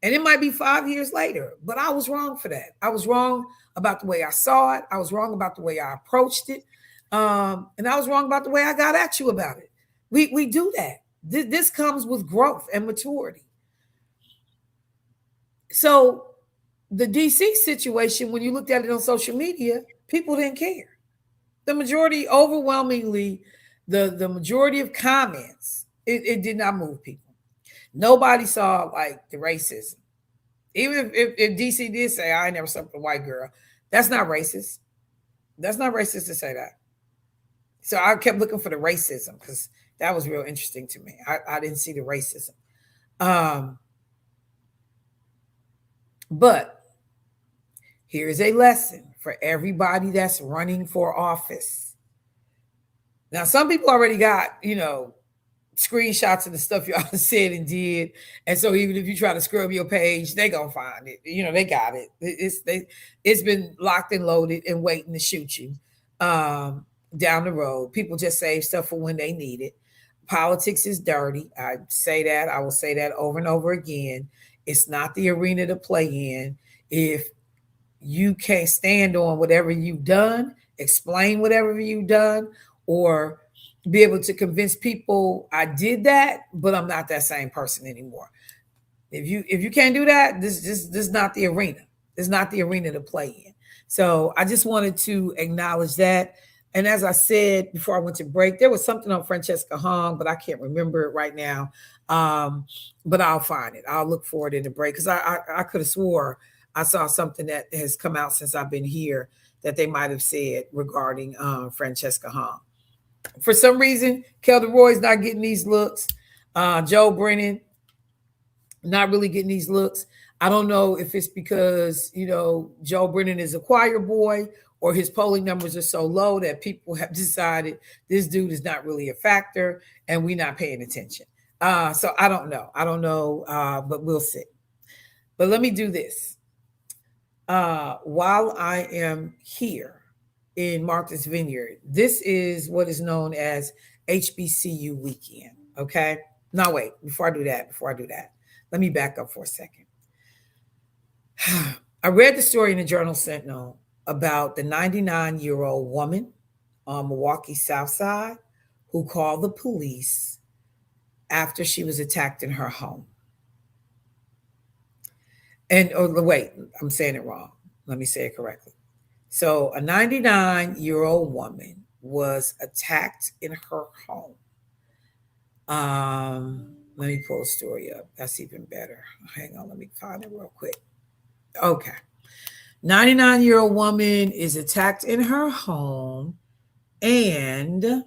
A: And it might be 5 years later, but I was wrong for that. I was wrong about the way I saw it. I was wrong about the way I approached it. And I was wrong about the way I got at you about it. We do that. This comes with growth and maturity. So the DC situation, when you looked at it on social media, people didn't care. The majority, overwhelmingly, the majority of comments, it did not move people. Nobody saw like the racism. Even if DC did say, I ain't never slept with a white girl, that's not racist. That's not racist to say that. So I kept looking for the racism because that was real interesting to me. I didn't see the racism. But here's a lesson for everybody that's running for office. Now, some people already got, you know, screenshots of the stuff y'all said and did. And so even if you try to scrub your page, they gonna find it. You know, they got it. It's been locked and loaded and waiting to shoot you down the road. People just save stuff for when they need it. Politics is dirty. I say that. I will say that over and over again. It's not the arena to play in. If you can't stand on whatever you've done, explain whatever you've done, or be able to convince people I did that, but I'm not that same person anymore. If you can't do that, this is not the arena. It's not the arena to play in. So I just wanted to acknowledge that. And as I said before I went to break, there was something on Francesca Hong, but I can't remember it right now. But I'll find it. I'll look for it in the break because I could have swore I saw something that has come out since I've been here that they might have said regarding Francesca Hong. For some reason, Kelda Roy's not getting these looks. Joe Brennan, not really getting these looks. I don't know if it's because, you know, Joe Brennan is a choir boy or his polling numbers are so low that people have decided this dude is not really a factor and we're not paying attention. So I don't know, but we'll see. But let me do this. While I am here in Martha's Vineyard, this is what is known as HBCU weekend, okay? No, wait, before I do that, let me back up for a second. I read the story in the Journal Sentinel about the 99-year-old woman on Milwaukee South Side who called the police after she was attacked in her home. And wait, I'm saying it wrong. Let me say it correctly. So a 99-year-old woman was attacked in her home. Let me pull the story up. That's even better. Hang on, let me find it real quick. Okay. 99-year-old woman is attacked in her home, and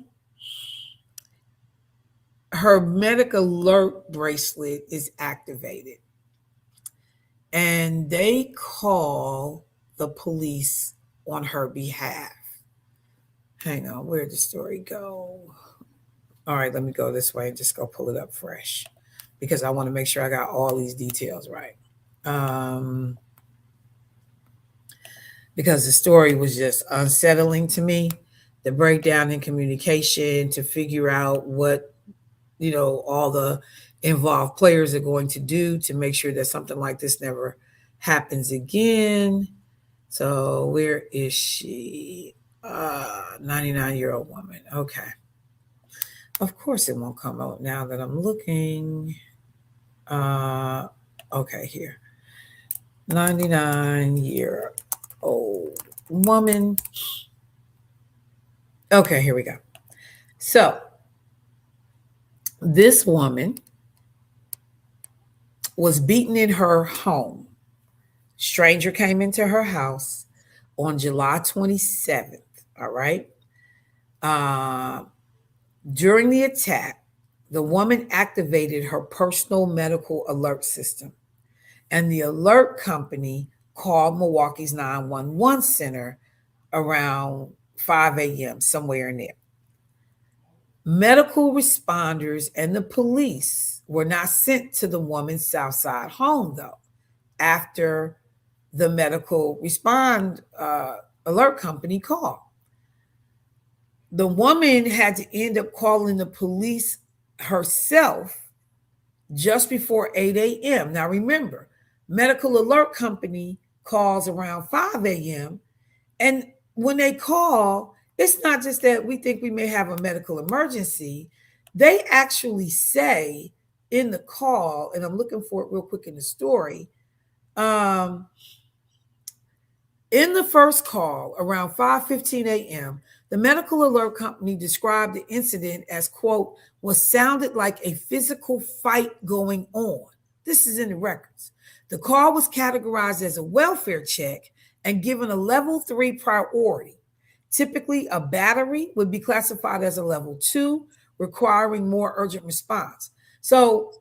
A: her medical alert bracelet is activated. And they call the police on her behalf. Hang on, where'd the story go? All right, let me go this way and just go pull it up fresh because I want to make sure I got all these details right. Because the story was just unsettling to me. The breakdown in communication to figure out what, all the involved players are going to do to make sure that something like this never happens again. So where is she? 99-year-old woman. Okay. Of course it won't come out now that I'm looking. Okay, here. 99-year-old woman. Okay, here we go. So this woman was beaten in her home. Stranger came into her house on July 27th. All right. During the attack, the woman activated her personal medical alert system, and the alert company called Milwaukee's 911 center around 5 a.m., somewhere in there. Medical responders and the police were not sent to the woman's Southside home, though, after the medical alert company called. The woman had to end up calling the police herself just before 8 a.m. Now, remember, medical alert company calls around 5 a.m. And when they call, it's not just that we think we may have a medical emergency. They actually say in the call, and I'm looking for it real quick in the story, in the first call around 5:15 a.m., the medical alert company described the incident as, quote, what sounded like a physical fight going on. This is in the records. The call was categorized as a welfare check and given a level 3 priority. Typically, a battery would be classified as a level 2, requiring more urgent response. So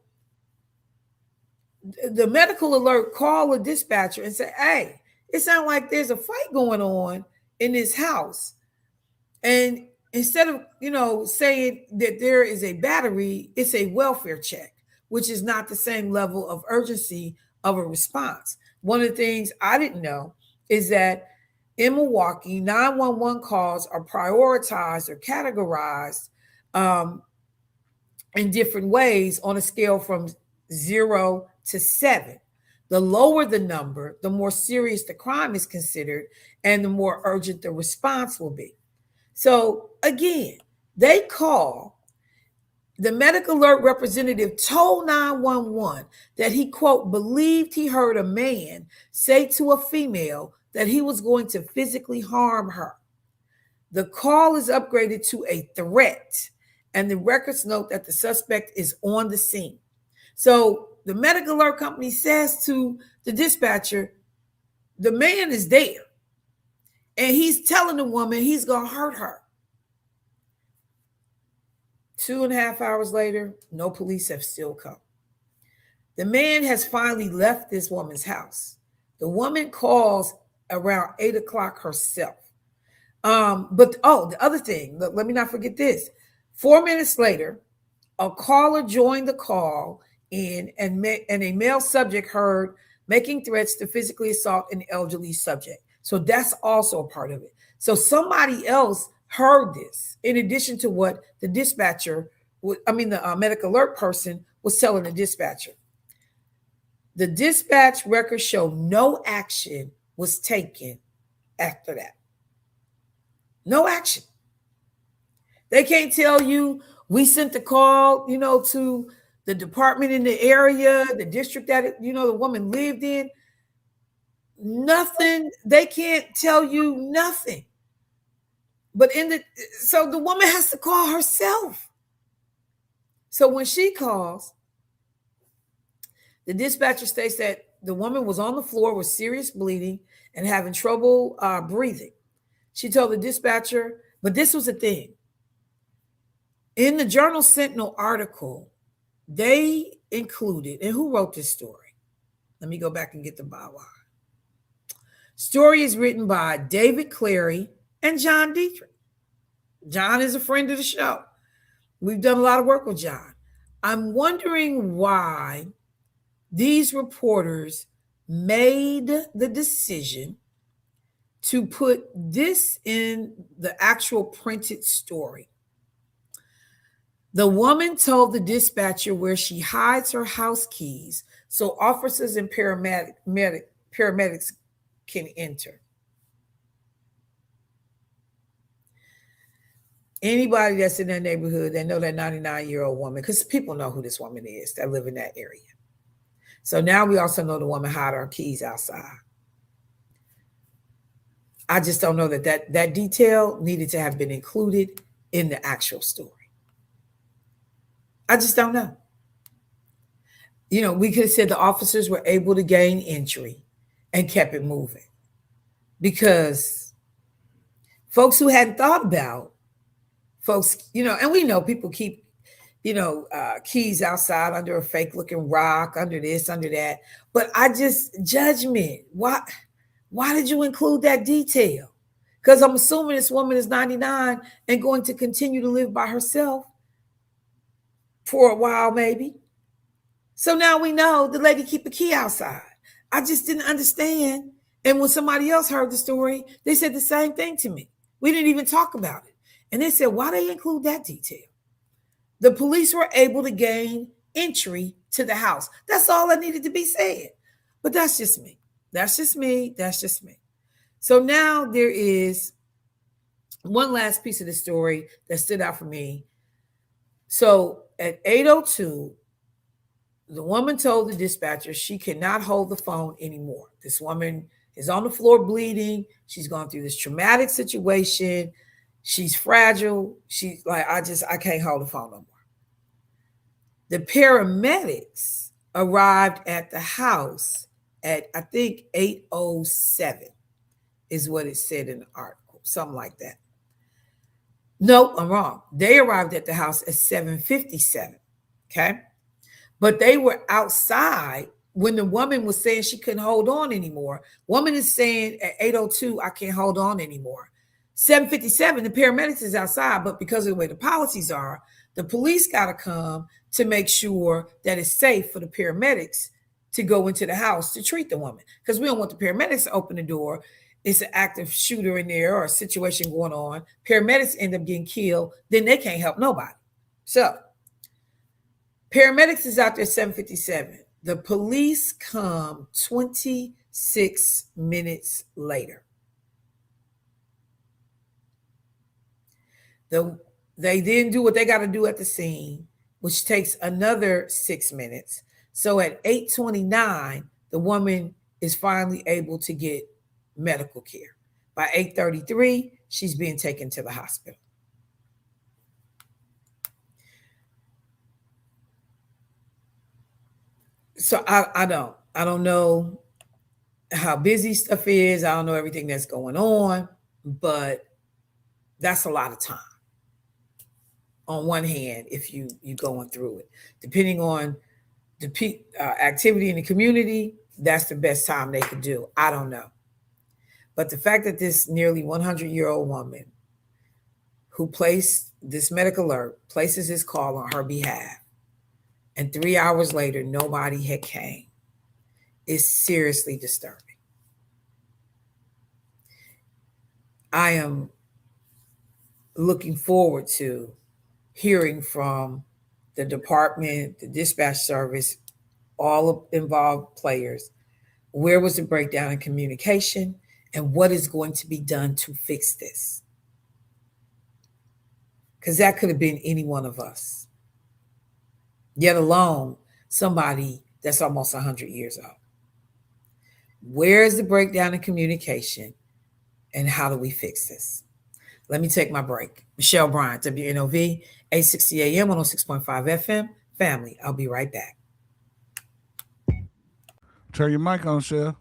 A: the medical alert called a dispatcher and said, hey, it sounds like there's a fight going on in this house. And instead of, saying that there is a battery, it's a welfare check, which is not the same level of urgency of a response. One of the things I didn't know is that in Milwaukee, 911 calls are prioritized or categorized in different ways on a scale from 0 to 7. The lower the number, the more serious the crime is considered and the more urgent the response will be. So again, they call. The medical alert representative told 911 that he, quote, believed he heard a man say to a female that he was going to physically harm her. The call is upgraded to a threat, and the records note that the suspect is on the scene. So the medical alert company says to the dispatcher, the man is there, and he's telling the woman he's going to hurt her. 2.5 hours later, no police have still come. The man has finally left this woman's house. The woman calls around 8 o'clock herself. The other thing, let me not forget this. 4 minutes later, a caller joined the call in and a male subject heard making threats to physically assault an elderly subject. So that's also a part of it. So somebody else heard this in addition to what the dispatcher, the medical alert person was telling the dispatcher. The dispatch records show no action was taken after that. No action. They can't tell you we sent the call, to the department in the area, the district that, the woman lived in. Nothing. They can't tell you nothing. But so the woman has to call herself. So when she calls, the dispatcher states that the woman was on the floor with serious bleeding and having trouble breathing. She told the dispatcher, but this was the thing. In the Journal Sentinel article, they included, and who wrote this story? Let me go back and get the byline. Story is written by David Clary and John Dietrich. John is a friend of the show. We've done a lot of work with John. I'm wondering why these reporters made the decision to put this in the actual printed story. The woman told the dispatcher where she hides her house keys so officers and paramedics can enter. Anybody that's in that neighborhood, they know that 99-year-old woman, because people know who this woman is that live in that area. So now we also know the woman hid her keys outside. I just don't know that detail needed to have been included in the actual story. I just don't know. We could have said the officers were able to gain entry and kept it moving, because folks who hadn't thought about folks, and we know people keep, keys outside under a fake looking rock, under this, under that. But judgment. Why did you include that detail? Because I'm assuming this woman is 99 and going to continue to live by herself for a while, maybe. So now we know the lady keep a key outside. I just didn't understand. And when somebody else heard the story, they said the same thing to me. We didn't even talk about it. And they said, why they include that detail? The police were able to gain entry to the house. That's all that needed to be said. But that's just me. That's just me. That's just me. So now there is one last piece of the story that stood out for me. So at 8:02, the woman told the dispatcher she cannot hold the phone anymore. This woman is on the floor bleeding. She's gone through this traumatic situation. She's fragile. She's like, I can't hold the phone no more. The paramedics arrived at the house at, I think, 8:07 is what it said in the article, something like that. No, I'm wrong. They arrived at the house at 7:57, okay? But they were outside when the woman was saying she couldn't hold on anymore. Woman is saying at 8:02, I can't hold on anymore. 7:57, the paramedics is outside, but because of the way the policies are, the police got to come to make sure that it's safe for the paramedics to go into the house to treat the woman. Because we don't want the paramedics to open the door. It's an active shooter in there or a situation going on. Paramedics end up getting killed. Then they can't help nobody. So paramedics is out there at 7:57. The police come 26 minutes later. They then do what they got to do at the scene, which takes another 6 minutes. So at 8:29, the woman is finally able to get medical care. By 8:33, she's being taken to the hospital. So I don't know how busy stuff is. I don't know everything that's going on, but that's a lot of time. On one hand, if you going through it, depending on the activity in the community, that's the best time they could do. I don't know. But the fact that this nearly 100-year-old woman who placed this medical alert, places this call on her behalf, and 3 hours later, nobody had came, is seriously disturbing. I am looking forward to hearing from the department, the dispatch service, all involved players. Where was the breakdown in communication, and what is going to be done to fix this? Because that could have been any one of us, yet alone somebody that's almost 100 years old. Where is the breakdown in communication, and how do we fix this? Let me take my break. Michelle Bryant, WNOV, 860 AM, 106.5 FM. Family, I'll be right back.
B: Turn your mic on, Shell.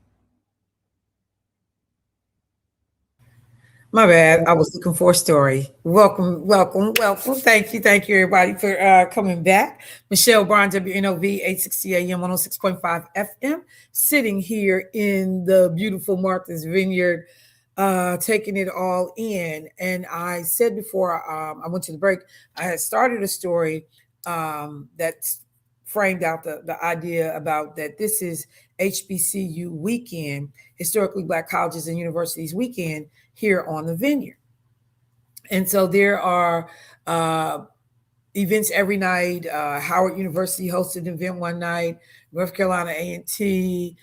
A: My bad. I was looking for a story. Welcome. Thank you, everybody, for coming back. Michelle Bryant, WNOV, 860 AM, 106.5 FM, sitting here in the beautiful Martha's Vineyard, taking it all in. And I said before I went to the break, I had started a story that's framed out the idea about that this is HBCU weekend, historically Black colleges and universities weekend, here on the Vineyard. And so there are events every night. Howard University hosted an event one night, North Carolina A&T,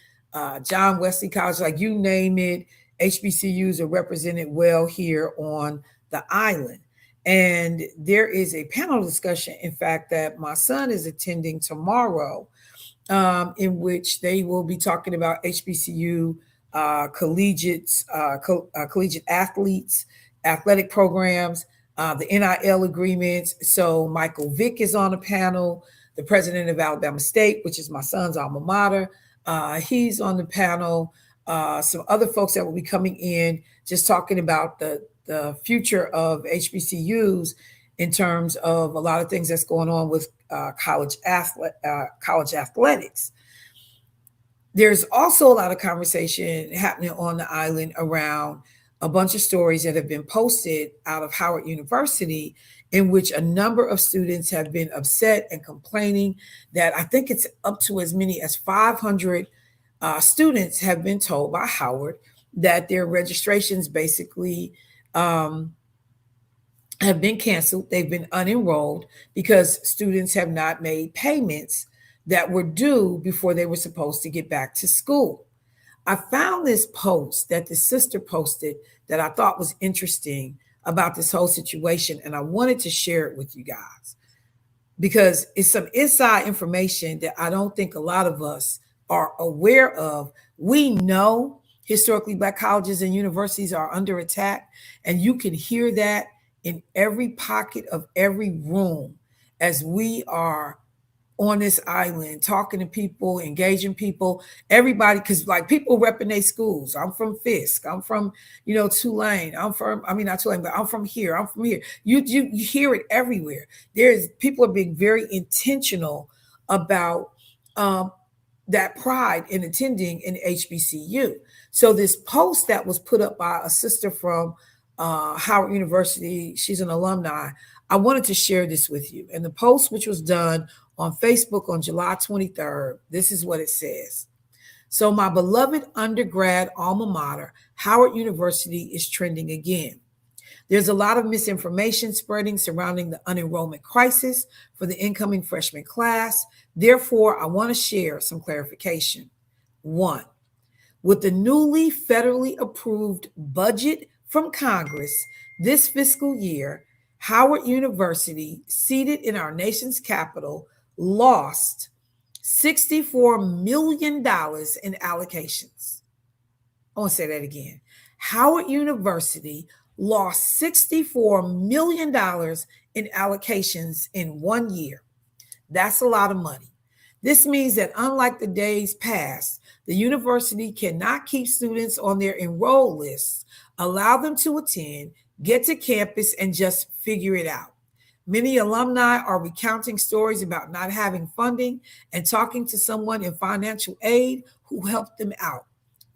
A: John Wesley College, like you name it, HBCUs are represented well here on the island. And there is a panel discussion, in fact, that my son is attending tomorrow, in which they will be talking about HBCU collegiate athletes, athletic programs, the NIL agreements. So Michael Vick is on the panel, the president of Alabama State, which is my son's alma mater. He's on the panel. Some other folks that will be coming in, just talking about the future of HBCUs in terms of a lot of things that's going on with college athletics. There's also a lot of conversation happening on the island around a bunch of stories that have been posted out of Howard University, in which a number of students have been upset and complaining that I think it's up to as many as 500 students have been told by Howard that their registrations basically have been canceled. They've been unenrolled because students have not made payments that were due before they were supposed to get back to school. I found this post that the sister posted that I thought was interesting about this whole situation, and I wanted to share it with you guys because it's some inside information that I don't think a lot of us are aware of. We know historically Black colleges and universities are under attack, and you can hear that in every pocket of every room as we are on this island, talking to people, engaging people, everybody, because like people repping their schools. I'm from Fisk. I'm from, Tulane. I'm from here. I'm from here. You hear it everywhere. People are being very intentional about that pride in attending an HBCU. So this post that was put up by a sister from Howard University, she's an alumni, I wanted to share this with you. And the post, which was done on Facebook on July 23rd, this is what it says. So my beloved undergrad alma mater, Howard University, is trending again. There's a lot of misinformation spreading surrounding the unenrollment crisis for the incoming freshman class. Therefore, I want to share some clarification. 1, with the newly federally approved budget from Congress this fiscal year, Howard University, seated in our nation's capital, lost $64 million in allocations. I want to say that again. Howard University lost $64 million in allocations in 1 year. That's a lot of money. This means that unlike the days past, the university cannot keep students on their enroll lists, allow them to attend, get to campus, and just figure it out. Many alumni are recounting stories about not having funding and talking to someone in financial aid who helped them out.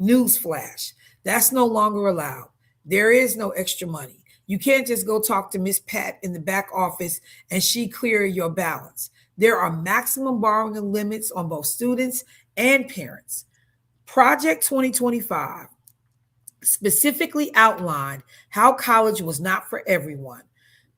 A: Newsflash, that's no longer allowed. There is no extra money. You can't just go talk to Miss Pat in the back office and she clear your balance. There are maximum borrowing limits on both students and parents. Project 2025 specifically outlined how college was not for everyone.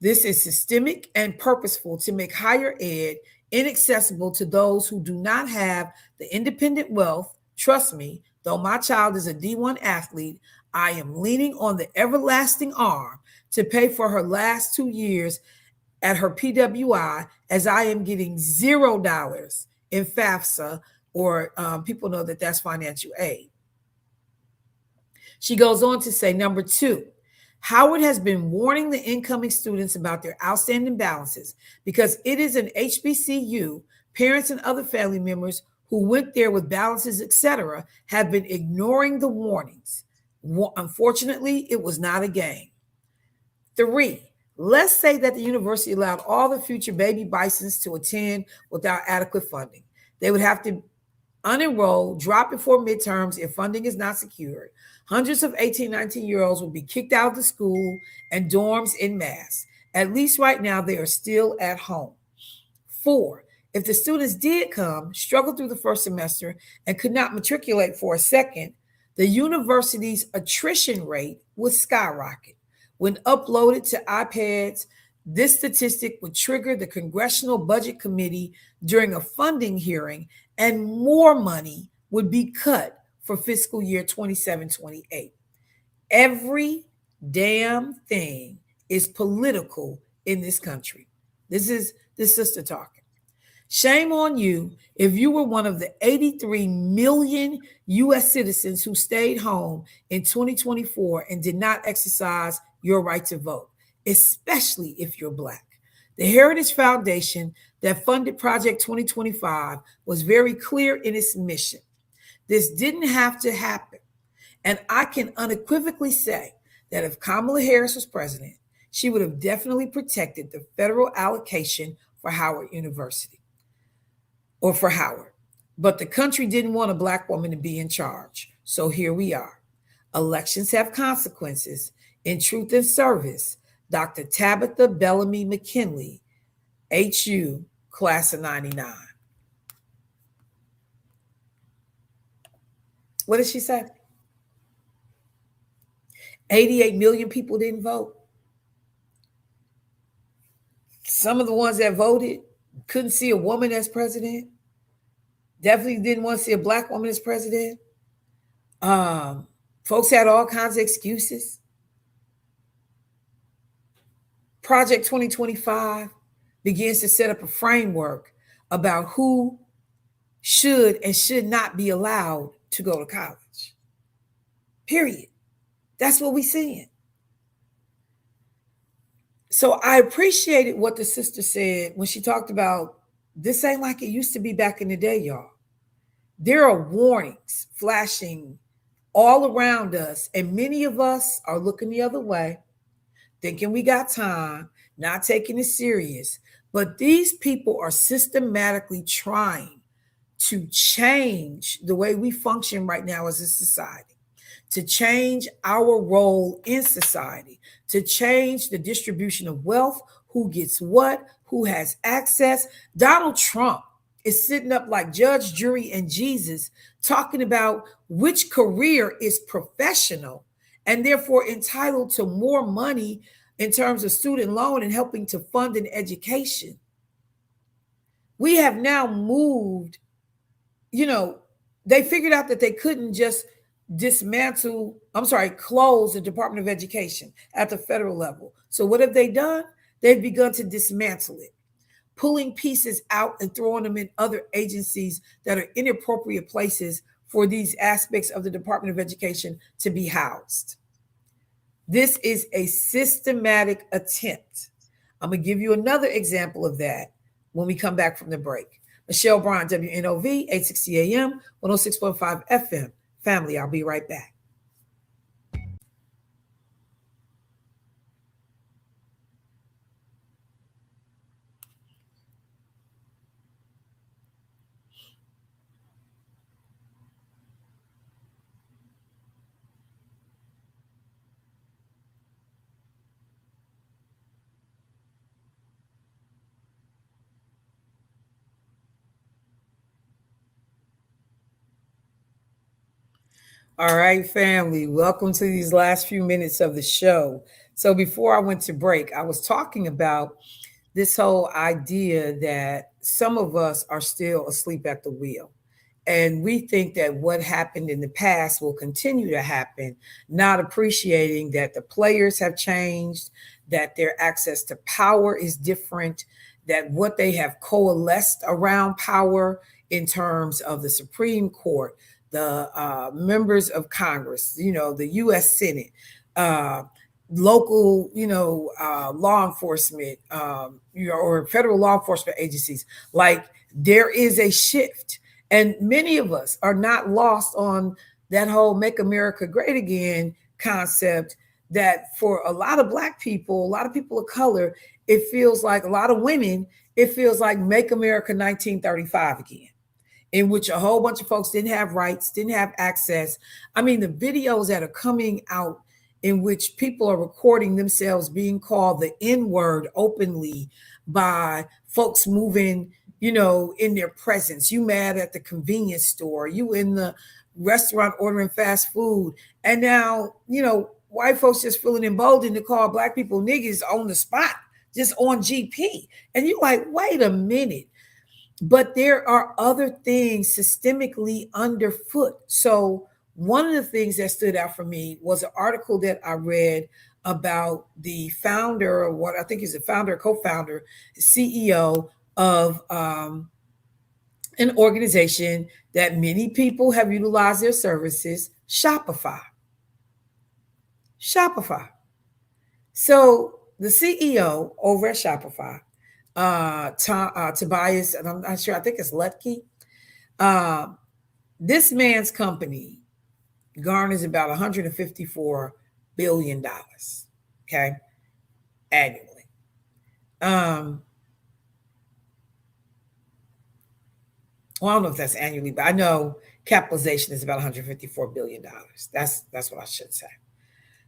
A: This is systemic and purposeful to make higher ed inaccessible to those who do not have the independent wealth. Trust me, though my child is a D1 athlete, I am leaning on the everlasting arm to pay for her last 2 years at her PWI, as I am getting $0 in FAFSA, or people know that that's financial aid. She goes on to say, number 2, Howard has been warning the incoming students about their outstanding balances because it is an HBCU. Parents and other family members who went there with balances, etc., have been ignoring the warnings. Unfortunately, it was not a game. 3, let's say that the university allowed all the future baby Bisons to attend without adequate funding. They would have to unenroll, drop before midterms if funding is not secured. Hundreds of 18, 19-year-olds will be kicked out of the school and dorms en masse. At least right now, they are still at home. 4, if the students did come, struggle through the first semester, and could not matriculate for a second, the university's attrition rate would skyrocket. When uploaded to iPads, this statistic would trigger the Congressional Budget Committee during a funding hearing, and more money would be cut for fiscal year 27-28. Every damn thing is political in this country. This is this sister talking. Shame on you if you were one of the 83 million U.S. citizens who stayed home in 2024 and did not exercise your right to vote, especially if you're Black. The Heritage Foundation that funded Project 2025 was very clear in its mission. This didn't have to happen. And I can unequivocally say that if Kamala Harris was president, she would have definitely protected the federal allocation for Howard University, or for Howard. But the country didn't want a Black woman to be in charge. So here we are. Elections have consequences. In truth and service, Dr. Tabitha Bellamy McKinley, HU, class of 99. What did she say? 88 million people didn't vote. Some of the ones that voted couldn't see a woman as president. Definitely didn't want to see a Black woman as president. Folks had all kinds of excuses. Project 2025 begins to set up a framework about who should and should not be allowed to go to college. Period. That's what we're seeing. So I appreciated what the sister said when she talked about this ain't like it used to be back in the day, y'all. There are warnings flashing all around us, and many of us are looking the other way, thinking we got time, not taking it serious. But these people are systematically trying to change the way we function right now as a society, to change our role in society, to change the distribution of wealth, who gets what, who has access. Donald Trump is sitting up like judge, jury, and Jesus, talking about which career is professional and therefore entitled to more money in terms of student loan and helping to fund an education. We have now moved, they figured out that they couldn't just close the Department of Education at the federal level. So what have they done? They've begun to dismantle it, pulling pieces out and throwing them in other agencies that are inappropriate places for these aspects of the Department of Education to be housed. This is a systematic attempt. I'm going to give you another example of that when we come back from the break. Michelle Bryant, WNOV, 860 AM, 106.5 FM. Family, I'll be right back. All right, family, welcome to these last few minutes of the show. So before I went to break, I was talking about this whole idea that some of us are still asleep at the wheel. And we think that what happened in the past will continue to happen, not appreciating that the players have changed, that their access to power is different, that what they have coalesced around power in terms of the Supreme Court, the members of Congress, the U.S. Senate, local, law enforcement, or federal law enforcement agencies. Like, there is a shift. And many of us are not lost on that whole Make America Great Again concept, that for a lot of Black people, a lot of people of color, it feels like, a lot of women, it feels like Make America 1935 again, in which a whole bunch of folks didn't have rights, didn't have access. I mean, the videos that are coming out in which people are recording themselves being called the N-word openly by folks moving, in their presence. You mad at the convenience store, you in the restaurant ordering fast food. And now, white folks just feeling emboldened to call Black people niggas on the spot, just on GP. And you're like, wait a minute. But there are other things systemically underfoot. So one of the things that stood out for me was an article that I read about the founder, or what I think is the founder, co-founder, CEO of an organization that many people have utilized their services, Shopify. So the CEO over at Shopify, Tobias, and I'm not sure, I think it's Lutke. This man's company garners about $154 billion, okay, annually. Well, I don't know if that's annually, but I know capitalization is about $154 billion. That's what I should say.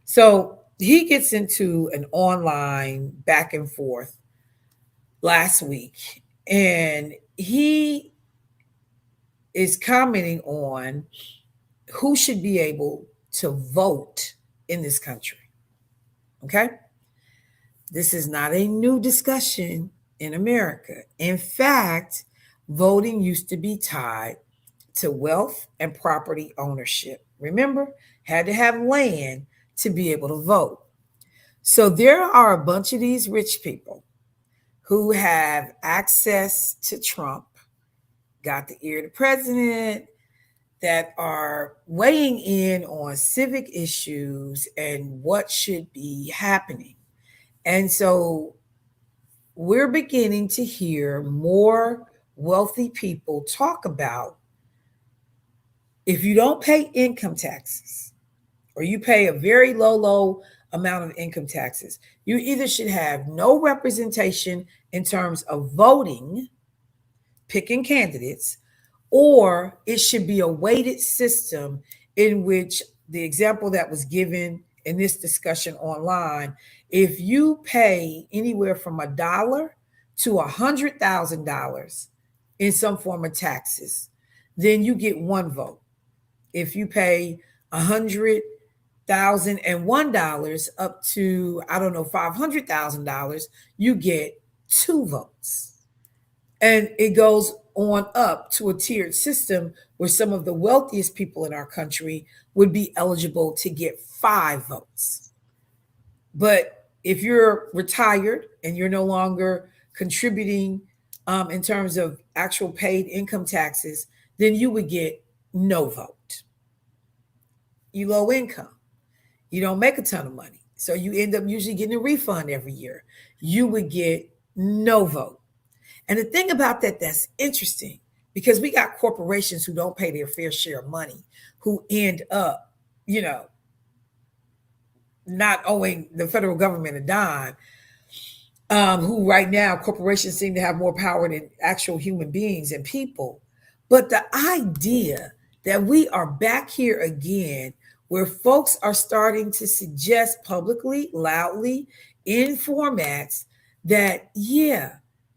A: So he gets into an online back and forth last week, and he is commenting on who should be able to vote in this country. Okay? This is not a new discussion in America. In fact, voting used to be tied to wealth and property ownership. Remember, had to have land to be able to vote. So there are a bunch of these rich people who have access to Trump, got the ear of the president, that are weighing in on civic issues and what should be happening. And so we're beginning to hear more wealthy people talk about, if you don't pay income taxes, or you pay a very low amount of income taxes, you either should have no representation in terms of voting, picking candidates, or it should be a weighted system in which the example that was given in this discussion online, if you pay anywhere from $1 to $100,000 in some form of taxes, then you get one vote. If you pay $100,001 up to, $500,000, you get 2 votes. And it goes on up to a tiered system where some of the wealthiest people in our country would be eligible to get 5 votes. But if you're retired and you're no longer contributing in terms of actual paid income taxes, then you would get no vote. You low income, you don't make a ton of money, so you end up usually getting a refund every year. You would get no vote. And the thing about that's interesting, because we got corporations who don't pay their fair share of money, who end up, not owing the federal government a dime, who right now corporations seem to have more power than actual human beings and people. But the idea that we are back here again, where folks are starting to suggest publicly, loudly, in formats that,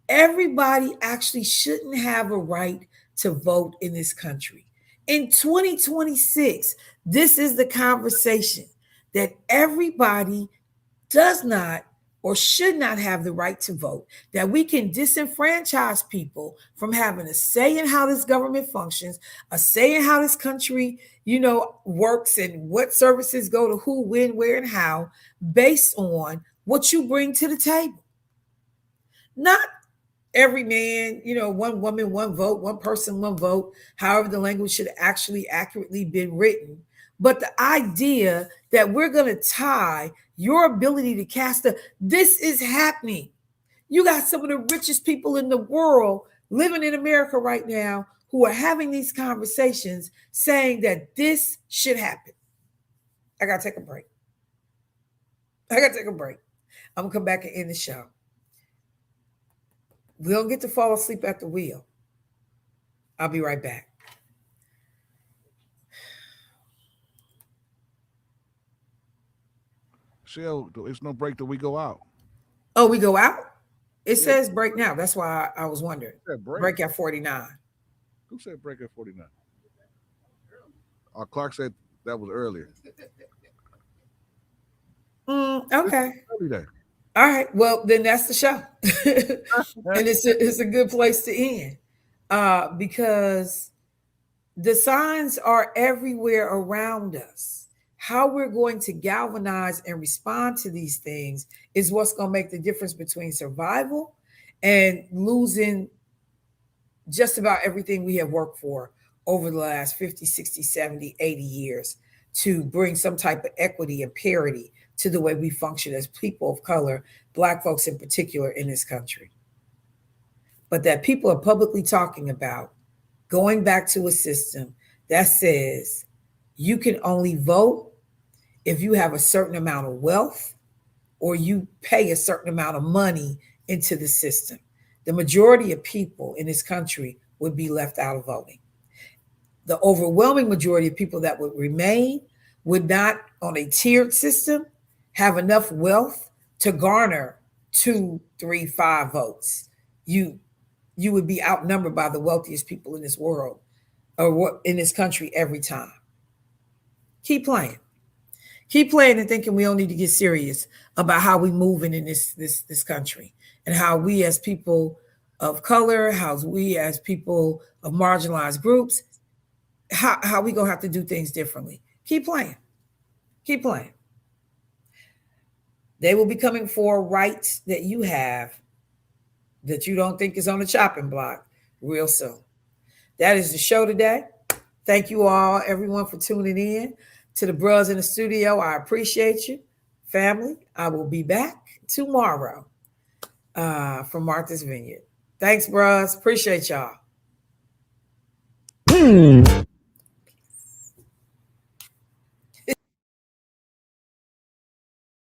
A: everybody actually shouldn't have a right to vote in this country. In 2026, this is the conversation, that everybody does not or should not have the right to vote, that we can disenfranchise people from having a say in how this government functions, a say in how this country, works and what services go to who, when, where, and how, based on what you bring to the table. Not every man, one woman, one vote, one person, one vote, however the language should actually accurately been written. But the idea that we're going to tie your ability to cast this is happening. You got some of the richest people in the world living in America right now who are having these conversations saying that this should happen. I got to take a break. I'm going to come back and end the show. We don't get to fall asleep at the wheel. I'll be right back.
B: Michelle, it's no break till we go out.
A: Oh, we go out? It says break now. That's why I was wondering. Break at 49.
B: Who said break at 49? Clark said that was earlier.
A: Okay. All right. Well, then that's the show. And it's a good place to end because the signs are everywhere around us. How we're going to galvanize and respond to these things is what's going to make the difference between survival and losing just about everything we have worked for over the last 50, 60, 70, 80 years to bring some type of equity and parity to the way we function as people of color, Black folks in particular in this country. But that people are publicly talking about going back to a system that says you can only vote if you have a certain amount of wealth or you pay a certain amount of money into the system. The majority of people in this country would be left out of voting. The overwhelming majority of people that would remain would not, on a tiered system, have enough wealth to garner 2, 3, 5 votes. You would be outnumbered by the wealthiest people in this world or in this country every time. Keep playing and thinking we don't need to get serious about how we moving in this country and how we as people of color, how we as people of marginalized groups, how we gonna have to do things differently. Keep playing. They will be coming for rights that you have that you don't think is on the chopping block real soon. That is the show today. Thank you all, everyone, for tuning in. To the bros in the studio, I appreciate you. Family, I will be back tomorrow from Martha's Vineyard. Thanks, bros. Appreciate y'all.